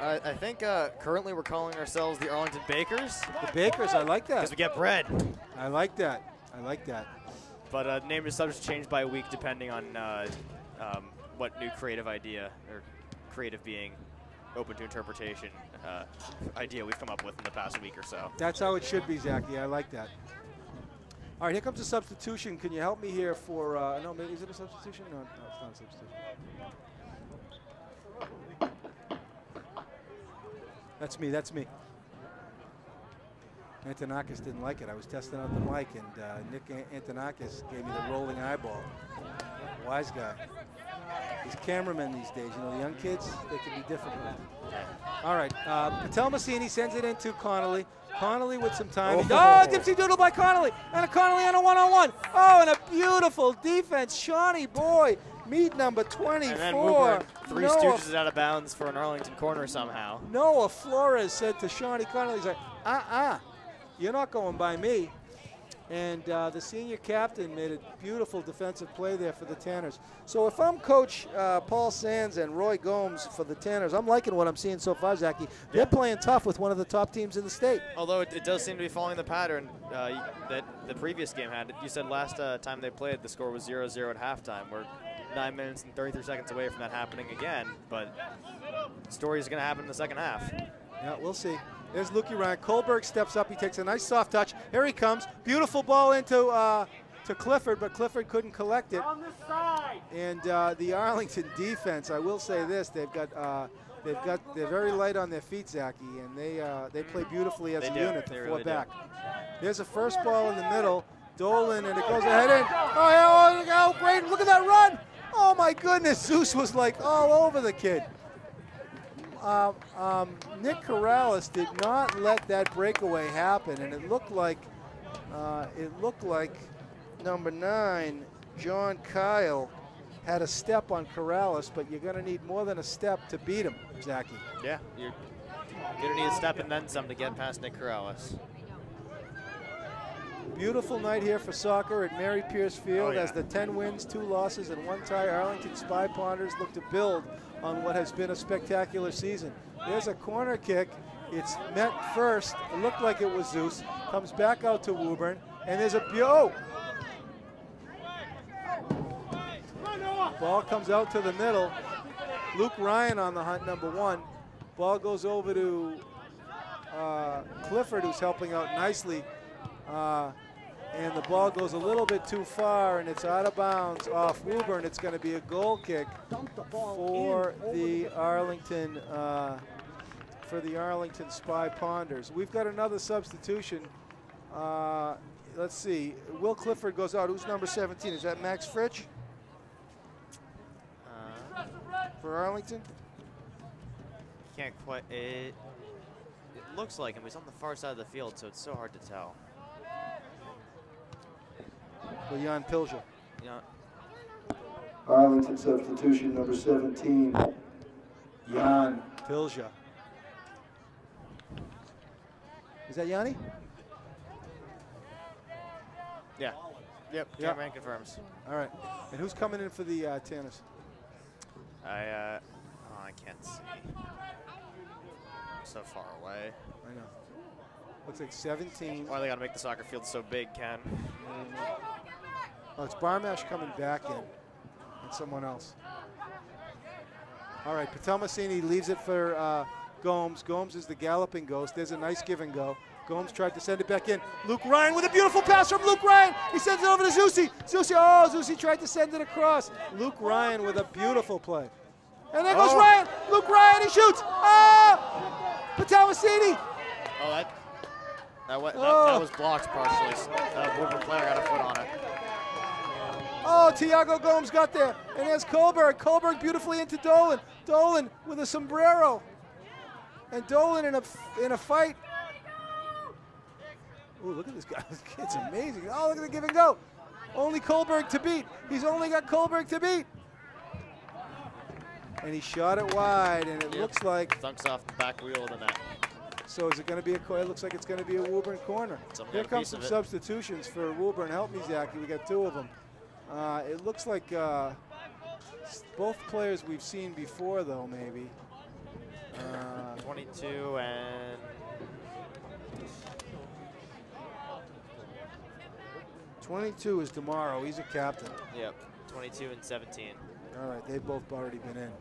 I think currently we're calling ourselves the Arlington Bakers. The Bakers, I like that. Because we get bread. I like that. I like that. But name is subject to change by week depending on what new creative idea or creative being open to interpretation idea we've come up with in the past week or so. That's how it should be, Zachy. I like that. All right, here comes a substitution. Can you help me here for, no, maybe, is it a substitution? No, it's not a substitution. That's me. Antonakis didn't like it. I was testing out the mic, and Nick Antonakis gave me the rolling eyeball. Wise guy. These cameramen these days, the young kids, they can be difficult. All right, Patelmasini sends it into Connolly. Connolly with some time. Oh, dipsy doodle by Connolly. And a Connolly on a one-on-one. Oh, and a beautiful defense. Shawnee boy, meet number 24. And then Woburn stooges it out of bounds for an Arlington corner somehow. Noah Flores said to Shawnee Connolly, he's like, you're not going by me. And the senior captain made a beautiful defensive play there for the Tanners. So if I'm Coach Paul Sands and Roy Gomes for the Tanners, I'm liking what I'm seeing so far, Zachy. They're playing tough with one of the top teams in the state. Although it does seem to be following the pattern that the previous game had. You said last time they played, the score was 0-0 at halftime. We're 9 minutes and 33 seconds away from that happening again, but the story is going to happen in the second half. Yeah, we'll see. There's Lukey Ryan. Kohlberg steps up. He takes a nice soft touch. Here he comes. Beautiful ball into to Clifford, but Clifford couldn't collect it. On this side. And the Arlington defense, I will say this: they're very light on their feet, Zachy, and they play beautifully as a unit, the four back. There's a first ball in the middle. Dolan, and it goes ahead in. Oh, great! Look at that run! Oh my goodness, Zeus was like all over the kid. Nick Corrales did not let that breakaway happen, and it looked like number 9, John Kyle, had a step on Corrales, but you're going to need more than a step to beat him, Zachy. Yeah, you're going to need a step and then some to get past Nick Corrales. Beautiful night here for soccer at Mary Pierce Field as the 10 wins, 2 losses, and 1 tie Arlington Spy Ponders look to build on what has been a spectacular season. There's a corner kick. It's met first. It looked like it was Zeus. Comes back out to Woburn, and there's a ball comes out to the middle. Luke Ryan on the hunt, number 1. Ball goes over to Clifford, who's helping out nicely. And the ball goes a little bit too far, and it's out of bounds off Woburn. It's going to be a goal kick for the Arlington Spy Ponders. We've got another substitution. Let's see. Will Clifford goes out. Who's number 17? Is that Max Fritsch for Arlington? Can't quite. It looks like him. He's on the far side of the field, so it's so hard to tell. Well, Jan Pilja. Yeah. Arlington substitution number 17, Jan Pilja. Is that Yanni? Yeah. Yep. Cameraman confirms. All right. And who's coming in for the Tanners? I can't see. I'm so far away. I know. Looks like 17. Why they got to make the soccer field so big, Ken? Oh, it's Barmash coming back in, and someone else. All right, Patelmasini leaves it for Gomes. Gomes is the galloping ghost. There's a nice give and go. Gomes tried to send it back in. Luke Ryan with a beautiful pass from Luke Ryan. He sends it over to Zusi. Zusi tried to send it across. Luke Ryan with a beautiful play. And there goes Ryan. Luke Ryan, he shoots. Patelmasini. Oh, that was blocked partially. Woburn player got a foot on it. Oh, Tiago Gomes got there. And there's Kohlberg. Kohlberg beautifully into Dolan. Dolan with a sombrero. And Dolan in a fight. Oh, look at this guy. This kid's amazing. Oh, look at the give and go. Only Kohlberg to beat. He's only got Kohlberg to beat. And he shot it wide, and it looks like dunks off the back wheel of the net. So is it going to be it looks like it's going to be a Woburn corner. Here comes some substitutions for Woburn. Help me, Zachy. We got 2 of them. It looks like both players we've seen before, though, maybe. 22 and 22 is tomorrow. He's a captain. Yep. 22 and 17. All right, they've both already been in.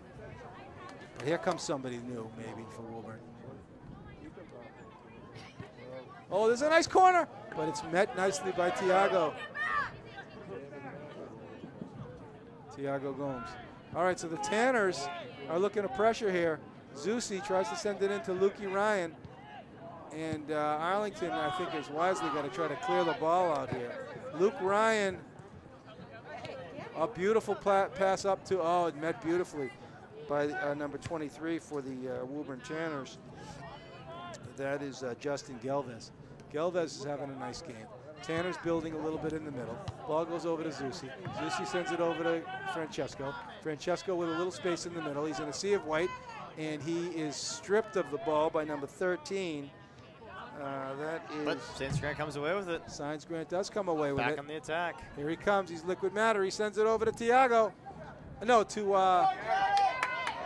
But here comes somebody new, maybe, for Woburn. Oh, there's a nice corner, but it's met nicely by Tiago. Tiago Gomes. All right, so the Tanners are looking to pressure here. Zusi tries to send it into Lukey Ryan. And Arlington, I think, is wisely got to try to clear the ball out here. Luke Ryan, a beautiful pass up to, it met beautifully by number 23 for the Woburn Tanners. That is Justin Gelves. Gelves is having a nice game. Tanner's building a little bit in the middle. Ball goes over to Zusi. Zusi sends it over to Francesco. Francesco with a little space in the middle. He's in a sea of white, and he is stripped of the ball by number 13. But Saints Grant comes away with it. Saints Grant does come away with it. Back on the attack. Here he comes. He's liquid matter. He sends it over to Tiago. No, to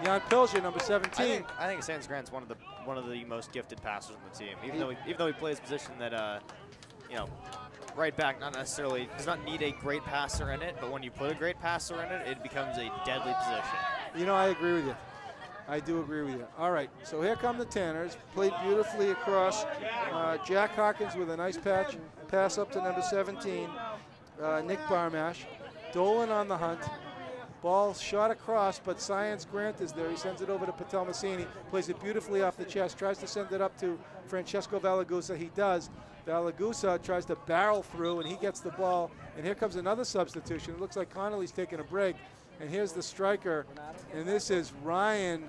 Jan Pilja, number 17. I think Saints Grant's one of the most gifted passers on the team. Even though he plays a position that right back not necessarily does not need a great passer in it, but when you put a great passer in it, it becomes a deadly position. You know, I agree with you. I do agree with you. All right, so here come the Tanners. Played beautifully across. Jack Hawkins with a nice pass up to number 17, Nick Barmash. Dolan on the hunt. Ball shot across, but Science Grant is there. He sends it over to Patel Massini. Plays it beautifully off the chest. Tries to send it up to Francesco Valagusa. He does. Valagusa tries to barrel through, and he gets the ball. And here comes another substitution. It looks like Connolly's taking a break. And here's the striker, and this is Ryan.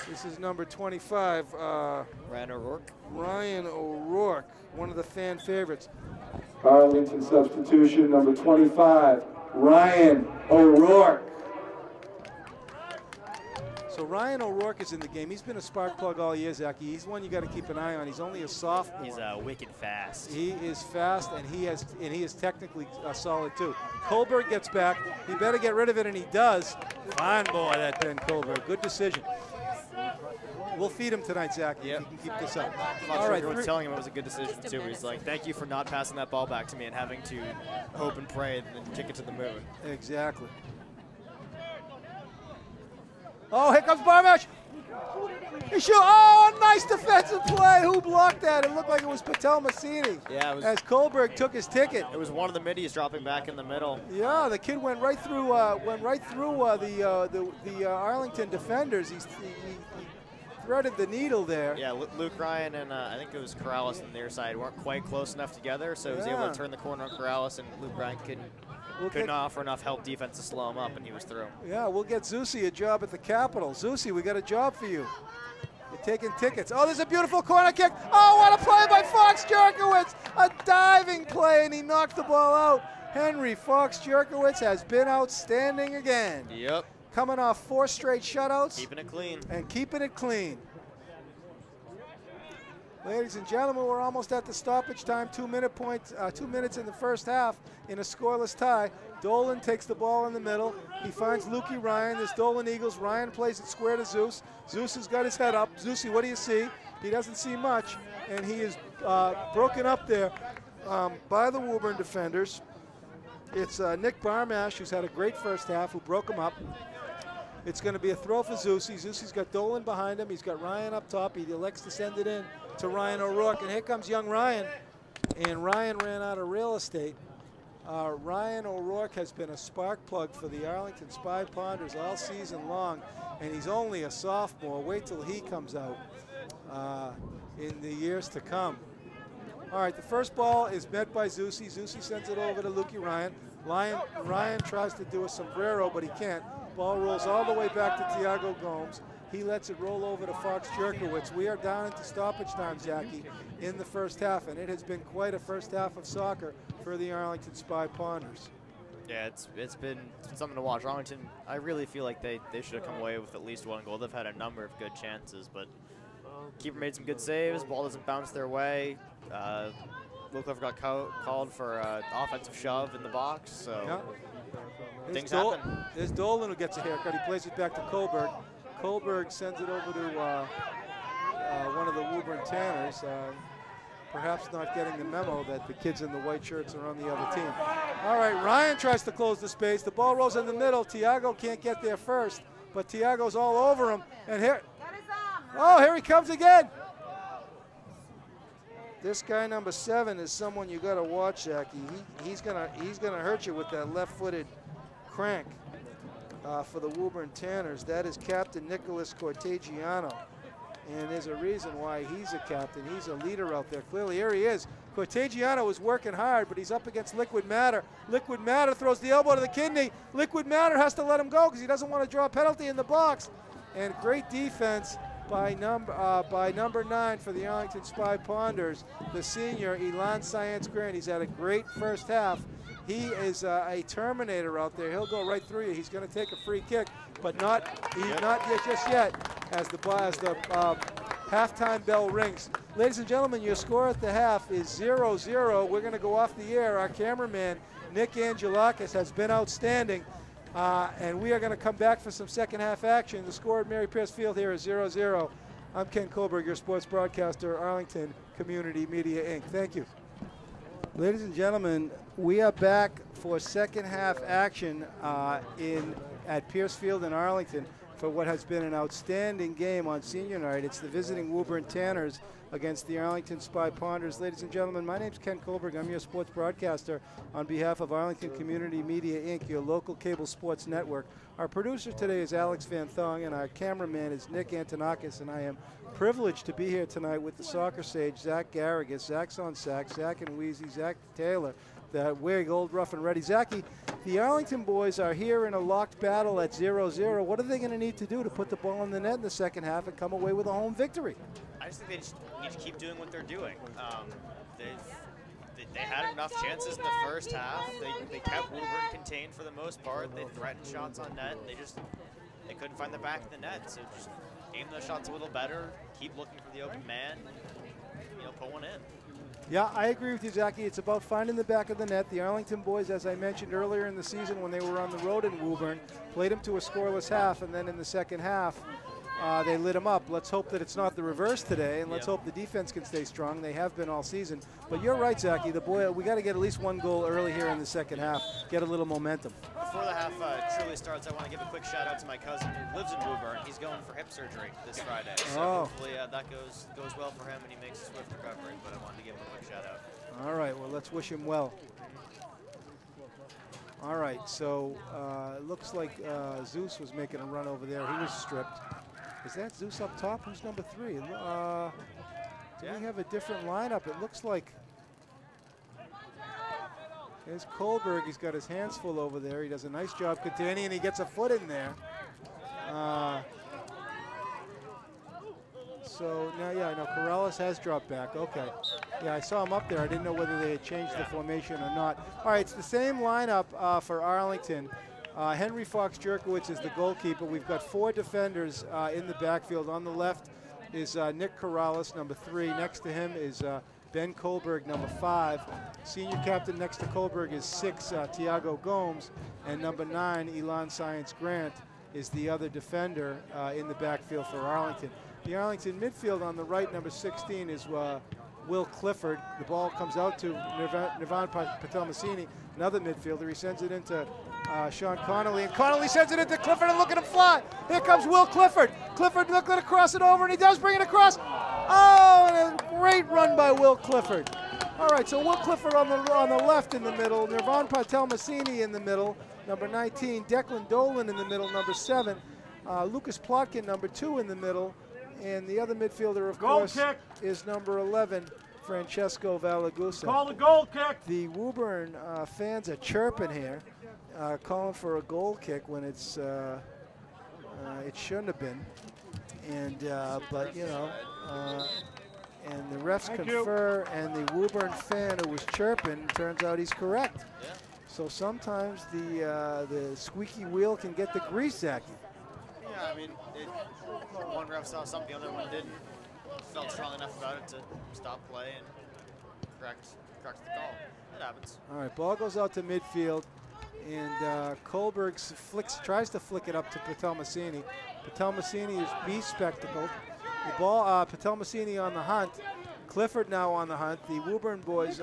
This is number 25. Ryan O'Rourke. Ryan O'Rourke, one of the fan favorites. Arlington substitution, number 25, Ryan O'Rourke. So Ryan O'Rourke is in the game. He's been a spark plug all year, Zachy. He's one you got to keep an eye on. He's only a sophomore. He's wicked fast. He is fast, and he is technically solid too. Kohlberg gets back. He better get rid of it, and he does. Fine boy, that Ben Kohlberg. Good decision. We'll feed him tonight, Zach, if he can keep this up. All right, everyone's telling him it was a good decision too. He's like, "Thank you for not passing that ball back to me and having to hope and pray and kick it to the moon." Exactly. Oh, here comes Barmash. He shoot. Oh, a nice defensive play. Who blocked that? It looked like it was Patel Massini. Yeah, it was, as Kohlberg took his ticket. It was one of the middies dropping back in the middle. Yeah, the kid went right through. The Arlington defenders. He threaded the needle there. Yeah, Luke Ryan and I think it was Corrales on their side weren't quite close enough together, so he was able to turn the corner on Corrales, and Luke Ryan couldn't offer enough help defense to slow him up, and he was through. Yeah, we'll get Zusi a job at the Capitol. Zusi, we got a job for you. You're taking tickets. Oh, there's a beautiful corner kick. Oh, what a play by Fox Jerkowitz. A diving play, and he knocked the ball out. Henry Fox Jerkowitz has been outstanding again. Yep. Coming off 4 straight shutouts. Keeping it clean. And keeping it clean. Ladies and gentlemen, we're almost at the stoppage time. 2 minutes in the first half in a scoreless tie. Dolan takes the ball in the middle. He finds Lukey Ryan. There's Dolan Eagles. Ryan plays it square to Zeus. Zeus has got his head up. Zeusy, what do you see? He doesn't see much, and he is broken up there by the Woburn defenders. It's Nick Barmash, who's had a great first half, who broke him up. It's going to be a throw for Zusi. Zusi's got Dolan behind him. He's got Ryan up top. He elects to send it in to Ryan O'Rourke. And here comes young Ryan. And Ryan ran out of real estate. Ryan O'Rourke has been a spark plug for the Arlington Spy Ponders all season long. And he's only a sophomore. Wait till he comes out in the years to come. All right, the first ball is met by Zusi. Zusi sends it over to Lukey Ryan. Ryan tries to do a sombrero, but he can't. Ball rolls all the way back to Tiago Gomes. He lets it roll over to Fox Jerkowitz. We are down into stoppage time, Jackie, in the first half, and it has been quite a first half of soccer for the Arlington Spy Ponders. Yeah, it's been something to watch. Arlington, I really feel like they should have come away with at least 1 goal. They've had a number of good chances, but keeper made some good saves. Ball doesn't bounce their way. Wilcliffe got called for offensive shove in the box, so yeah. things happen. There's Dolan who gets a haircut. He plays it back to Kohlberg. Kohlberg sends it over to one of the Woburn Tanners, perhaps not getting the memo that the kids in the white shirts are on the other team. All right, Ryan tries to close the space. The ball rolls in the middle. Tiago can't get there first, but Tiago's all over him. And here he comes again. This guy, number 7, is someone you got to watch, Zachy. He's gonna hurt you with that left-footed crank for the Woburn Tanners. That is Captain Nicholas Cortegiano, and there's a reason why he's a captain. He's a leader out there. Clearly, here he is. Cortegiano is working hard, but he's up against Liquid Matter. Liquid Matter throws the elbow to the kidney. Liquid Matter has to let him go because he doesn't want to draw a penalty in the box. And great defense by number 9 for the Arlington Spy Ponders, the senior Elan Science Grant. He's had a great first half. He is a Terminator out there. He'll go right through you. He's going to take a free kick, but not yet, just yet, as the halftime bell rings. Ladies and gentlemen, your score at the half is 0-0. We're going to go off the air. Our cameraman, Nick Angelakis, has been outstanding. And we are going to come back for some second half action. The score at Mary Pierce Field here is 0-0. I'm Ken Kohlberg, your sports broadcaster, Arlington Community Media, Inc. Thank you. Ladies and gentlemen, we are back for second half action at Pierce Field in Arlington for what has been an outstanding game on senior night. It's the visiting Woburn Tanners against the Arlington Spy Ponders. Ladies and gentlemen, my name's Ken Kohlberg. I'm your sports broadcaster on behalf of Arlington Community Media, Inc., your local cable sports network. Our producer today is Alex Van Thong, and our cameraman is Nick Antonakis, and I am privileged to be here tonight with the soccer sage, Zach Garrigus. Zach's on sax, Zach and Wheezy, Zach Taylor, the wearing old rough and ready. Zachy, the Arlington boys are here in a locked battle at 0-0. What are they going to need to do to put the ball in the net in the second half and come away with a home victory? I just think they just need to keep doing what they're doing. They had enough chances in the first half. They kept Woburn contained for the most part. They threatened shots on net. They couldn't find the back of the net. So just aim those shots a little better. Keep looking for the open man. Put one in. Yeah, I agree with you, Zachy. It's about finding the back of the net. The Arlington boys, as I mentioned earlier in the season when they were on the road in Woburn, played them to a scoreless half, and then in the second half, they lit them up. Let's hope that it's not the reverse today, and let's hope the defense can stay strong. They have been all season. But you're right, Zachy. We got to get at least one goal early here in the second half, get a little momentum. Before the half truly starts, I want to give a quick shout out to my cousin who lives in Woburn. He's going for hip surgery this Friday, so hopefully that goes well for him and he makes a swift recovery. But I wanted to give him a quick shout out. All right, well, let's wish him well. All right, so it looks like Zeus was making a run over there. He was stripped. Is that Zeus up top? Who's number 3? Do we have a different lineup? It looks like there's Kohlberg. He's got his hands full over there. He does a nice job containing, and he gets a foot in there. So now, Corrales has dropped back. Okay. Yeah, I saw him up there. I didn't know whether they had changed the formation or not. All right, it's the same lineup for Arlington. Henry Fox Jerkowitz is the goalkeeper. We've got 4 defenders in the backfield. On the left is Nick Corrales, number 3. Next to him is Ben Kohlberg, number 5. Senior captain next to Kohlberg is 6, Tiago Gomes. And number 9, Elon Science Grant, is the other defender in the backfield for Arlington. The Arlington midfield on the right, number 16, is Will Clifford. The ball comes out to Nirvan Patelmasini, another midfielder. He sends it into Sean Connolly, and Connolly sends it into Clifford, and look at him fly. Here comes Will Clifford. Clifford looking to cross it over, and he does bring it across. Oh, and a great run by Will Clifford. All right, so Will Clifford on the left in the middle, Nirvan Patelmasini in the middle, number 19, Declan Dolan in the middle, number 7, Lucas Plotkin, number 2 in the middle, and the other midfielder, of course, is number 11, Francesco Valagusa. Call the goal kick. The Woburn fans are chirping here, calling for a goal kick when it shouldn't have been. And but and the refs confer, and the Woburn fan who was chirping, turns out he's correct. Yeah. So sometimes the squeaky wheel can get the grease, Zachy. Yeah, I mean, one ref saw something, the other one didn't. Felt strong enough about it to stop play and correct the call. It happens. All right, ball goes out to midfield, and Kohlberg tries to flick it up to Patelmasini. Patelmasini is bespectacled. The ball, Patelmasini on the hunt. Clifford now on the hunt. The Woburn boys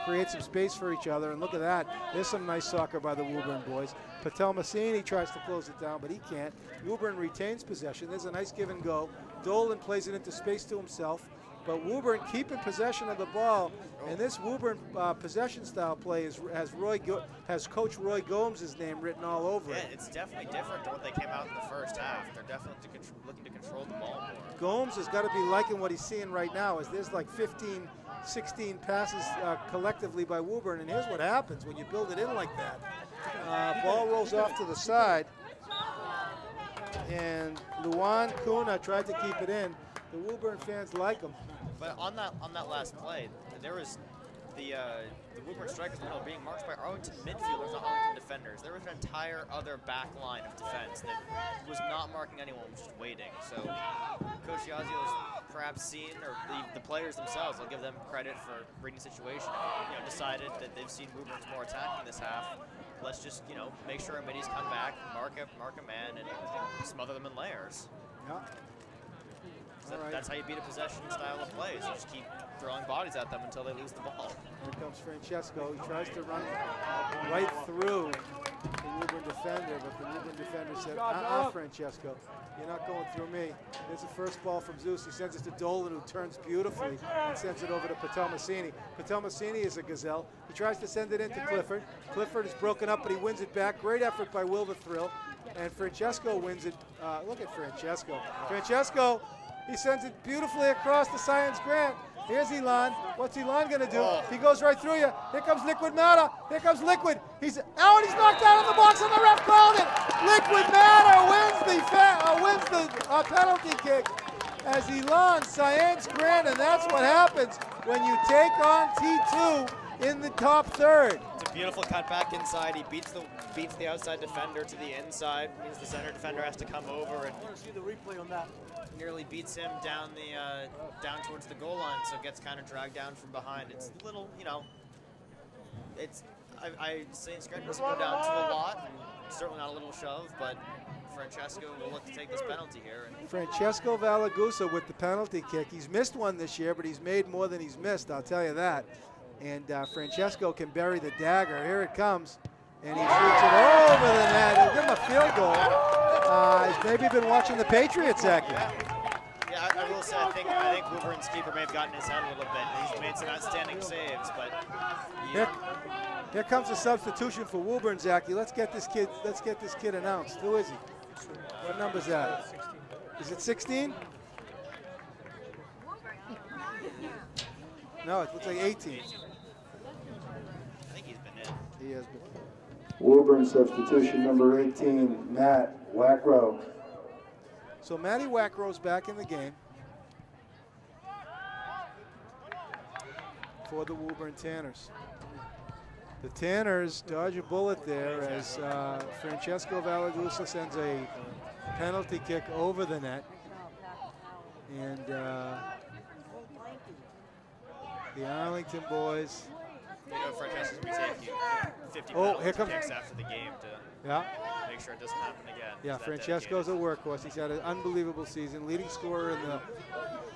create some space for each other, and look at that. There's some nice soccer by the Woburn boys. Patelmasini tries to close it down, but he can't. Woburn retains possession. There's a nice give and go. Dolan plays it into space to himself, but Woburn keeping possession of the ball. And this Woburn possession style play has Coach Roy Gomes' name written all over it. Yeah, it's definitely different than what they came out in the first half. They're definitely looking to control the ball more. Gomes has got to be liking what he's seeing right now, as there's like 15, 16 passes collectively by Woburn, and here's what happens when you build it in like that. Ball rolls off to the side, and Luan Kuna tried to keep it in. The Woburn fans like him. But on that last play, there was the Woburn strikers were being marched by Arlington midfielders, not Arlington defenders. There was an entire other back line of defense that was not marking anyone, was just waiting. So Coach Yazio's perhaps seen, or the players themselves, I'll give them credit for reading the situation. Decided that they've seen Woburn's more attacking this half. Let's just make sure our middies come back, mark a man, and smother them in layers. Yeah. That's how you beat a possession style of play. Is you just keep throwing bodies at them until they lose the ball. Here comes Francesco. He tries to run right through the Woburn defender, but the Woburn defender said, Francesco, you're not going through me. There's the first ball from Zeus. He sends it to Dolan, who turns beautifully and sends it over to Patelmasini. Patelmasini is a gazelle. He tries to send it into Clifford. Clifford is broken up, but he wins it back. Great effort by Will the Thrill. And Francesco wins it. Look at Francesco. Francesco, he sends it beautifully across the Science Grant. Here's Elon. What's Elon going to do? He goes right through you. Here comes Liquid Matter. Here comes Liquid. He's out and he's knocked out of the box, and the ref called it. Liquid Matter wins the penalty kick as Elon Science Grant, and that's what happens when you take on T2 in the top third. It's a beautiful cut back inside. He beats the outside defender to the inside. Means the center defender has to come over and see the replay on that. Nearly beats him down down towards the goal line, so gets kind of dragged down from behind. It's a little, I say Scranton doesn't go down to a lot, and certainly not a little shove, but Francesco will look to take this penalty here. Francesco Valagusa with the penalty kick. He's missed one this year, but he's made more than he's missed, I'll tell you that. And Francesco can bury the dagger. Here it comes. And he shoots it over the net. He'll give him a field goal. He's maybe been watching the Patriots, Zach. Yeah, I will say, I think Woburn's keeper may have gotten his head a little bit. He's made some outstanding saves, but here comes a substitution for Woburn, Zachy. Let's get this kid announced. Who is he? What number is that? Is it 16? No, it looks like 18. I think he's been in. He has been. Woburn substitution number 18, Matt Wackrow. So Matty Wackrow's back in the game for the Woburn Tanners. The Tanners dodge a bullet there as Francesco Valagusa sends a penalty kick over the net. And the Arlington boys. Francesco's going to be taking 50 penalty kicks after the game to make sure it doesn't happen again. Yeah, Francesco's a workhorse. He's had an unbelievable season, leading scorer in the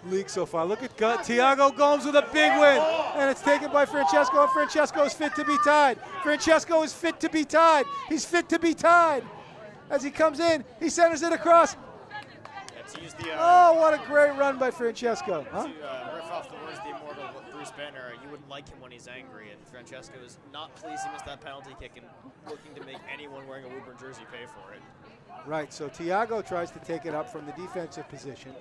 league so far. Look at Thiago Gomes with a big win, and it's taken by Francesco, and Francesco is fit to be tied. Francesco is fit to be tied. He's fit to be tied. As he comes in, he centers it across. Oh, what a great run by Francesco. To riff off the words of the immortal Bruce Banner, you wouldn't like him when he's angry, and Francesco is not pleased he missed that penalty kick and looking to make anyone wearing a Woburn jersey pay for it. Right, so Thiago tries to take it up from the defensive position.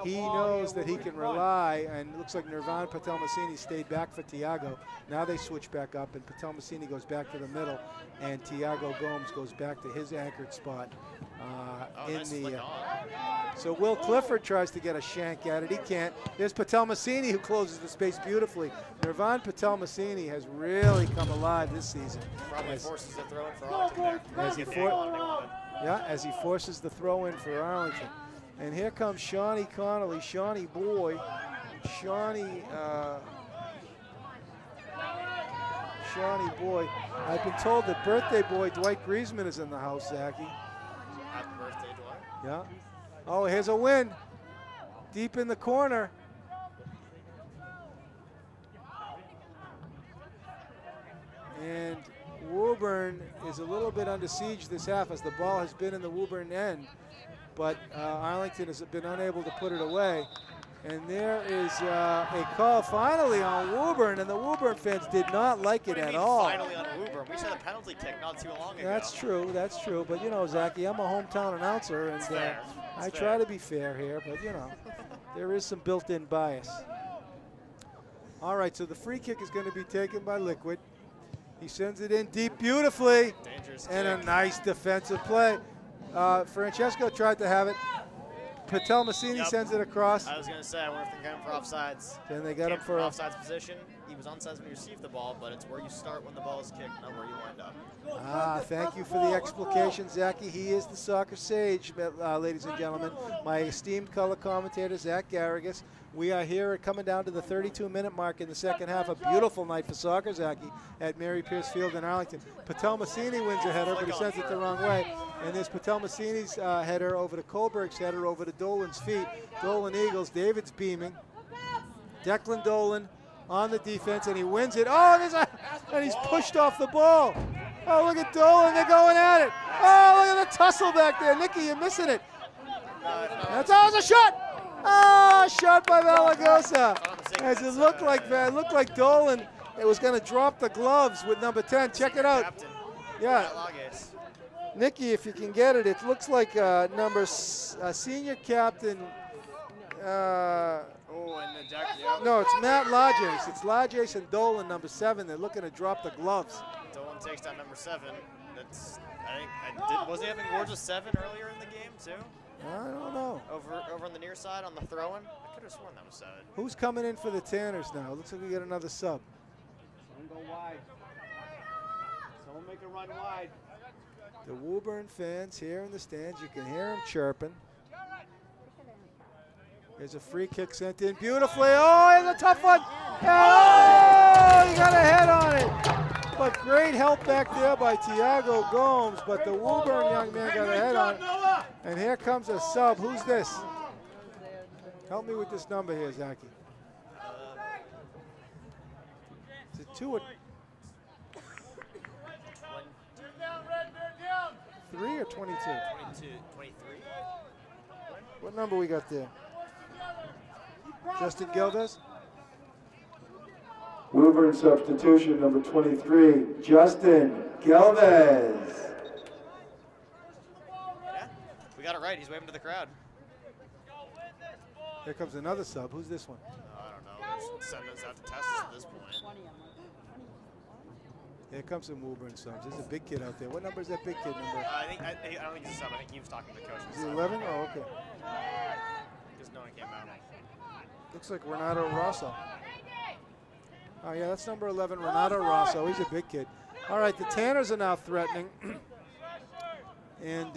He knows that he can rely, and it looks like Nirvan Patelmasini stayed back for Thiago. Now they switch back up, and Patelmasini goes back to the middle, and Thiago Gomes goes back to his anchored spot. So Will Clifford tries to get a shank at it. He can't. There's Patelmasini who closes the space beautifully. Nirvan Patelmasini has really come alive this season. Probably forces the throw in for Arlington there. As he forces the throw in for Arlington. And here comes Shawnee Connolly, Shawnee boy, Shawnee boy. I've been told that birthday boy Dwight Griezmann is in the house, Zachy. Happy birthday, Dwight. Yeah. Oh, here's a win. Deep in the corner. And Woburn is a little bit under siege this half as the ball has been in the Woburn end. But Arlington has been unable to put it away. And there is a call finally on Woburn, and the Woburn fans did not like it at all. Finally on Woburn? We saw the penalty kick not too long ago. That's true, that's true. But, you know, Zachy, I'm a hometown announcer, and I try to be fair here, but, you know, there is some built-in bias. All right, so the free kick is going to be taken by Liquid. He sends it in deep beautifully. Dangerous and kick. A nice defensive play. Francesco tried to have it. Patelmasini sends it across. I was going to say, I wonder if they got him for offsides. Then they got him for offsides position. he was onside when he received the ball, but it's where you start when the ball is kicked, not where you wind up. Thank you for the explication, Zachy. He is the soccer sage, ladies and gentlemen. My esteemed color commentator, Zach Garrigus. We are here coming down to the 32-minute mark in the second half. A beautiful night for soccer, Zachy, at Mary Pierce Field in Arlington. Patel Massini wins a header, but he sends it the wrong way. And there's Patel Massini's header over to Kohlberg's header over to Dolan's feet. Dolan Eagles, David's beaming. Declan Dolan on the defense, and he wins it. Oh, and he's pushed off the ball. Oh, look at Dolan, they're going at it. Oh, look at the tussle back there. Nicky, you're missing it. That's always a shot. Shot by Malagosa. As it looked like Dolan was going to drop the gloves with number 10. Check it out. Yeah. Nicky, if you can get it, it looks like senior captain. No, it's Matt Lajes. It's Lajes and Dolan, number 7. They're looking to drop the gloves. Dolan takes down number 7. Was he having words with 7 earlier in the game too? I don't know. Over on the near side on the throw-in? I could have sworn that was 7. Who's coming in for the Tanners now? Looks like we get another sub. Someone go wide. Someone make a run wide. The Woburn fans here in the stands, you can hear them chirping. There's a free kick sent in beautifully. Oh, and a tough one. Oh, he got a head on it. But great help back there by Tiago Gomes, but the Woburn young man got a head on it. And here comes a sub. Who's this? Help me with this number here, Zachy. Is it 2 or 3 or 22? 23. What number we got there? Justin Gildas? Woburn substitution, number 23, Justin Geldes. Yeah, we got it right. He's waving to the crowd. Here comes another sub. Who's this one? I don't know. We're sending us out to test us at this point. Here comes some Woburn subs. There's a big kid out there. What number is that big kid number? I don't think he's a sub. I think he was talking to the coach. Is he 11? Oh, okay. Because no one came out. Looks like Renato Rosso. Oh, yeah, that's number 11, Renato Rosso. He's a big kid. All right, the Tanners are now threatening. And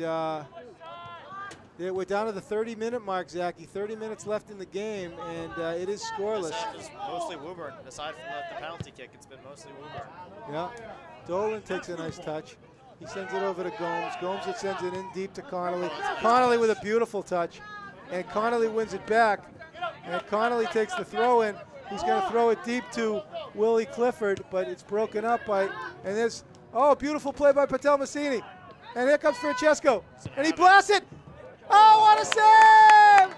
we're down to the 30-minute mark, Zachy. 30 minutes left in the game, and it is scoreless. It's mostly Woburn. Aside from the penalty kick, it's been mostly Woburn. Yeah. Dolan takes a nice touch. He sends it over to Gomes. Gomes sends it in deep to Connolly. Connolly with a beautiful touch. And Connolly wins it back. And Connolly takes the throw in. He's going to throw it deep to Willie Clifford, but it's broken up by, and there's, beautiful play by Patel Massini. And here comes Francesco, and he blasts it. Oh, what a save!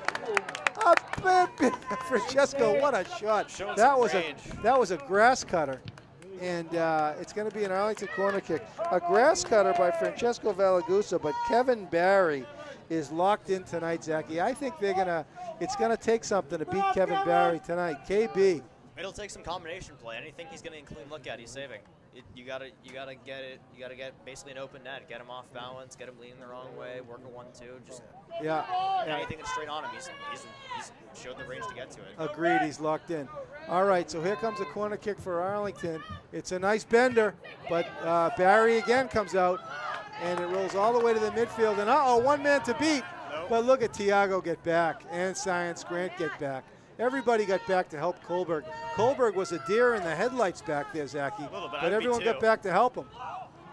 Francesco, what a shot. That was a grass cutter. And it's going to be an Arlington corner kick. A grass cutter by Francesco Valagusa, but Kevin Barry is locked in tonight, Zachy. I think it's going to take something to beat Kevin Barry tonight. KB. It'll take some combination play. Anything he's going to clean look at, he's saving. You gotta get it. You gotta get basically an open net. Get him off balance. Get him leaning the wrong way. Work a 1-2. Just anything that's straight on him. He's showed the range to get to it. Agreed. He's locked in. All right. So here comes a corner kick for Arlington. It's a nice bender, but Barry again comes out, and it rolls all the way to the midfield. And one man to beat. Nope. But look at Tiago get back and Science Grant get back. Everybody got back to help Kohlberg. Kohlberg was a deer in the headlights back there, Zachy. But everyone got back to help him.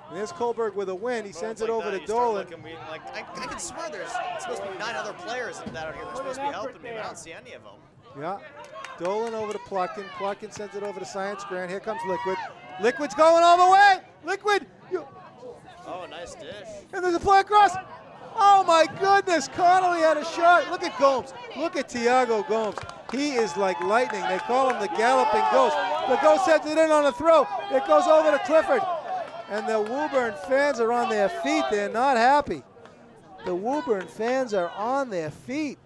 And there's Kohlberg with a win. He sends it over to Dolan. I can swear there's supposed to be 9 other players that are here. They're supposed to be helping me, but I don't see any of them. Yeah. Dolan over to Plotkin. Plotkin sends it over to Science Grant. Here comes Liquid. Liquid's going all the way. Liquid. Oh, nice dish. And there's a play across. Oh, my goodness. Connolly had a shot. Look at Gomes. Look at Tiago Gomes. He is like lightning. They call him the galloping ghost. The ghost sends it in on a throw. It goes over to Clifford. And the Woburn fans are on their feet. They're not happy. The Woburn fans are on their feet.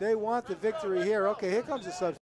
They want the victory here. Okay, here comes the subs.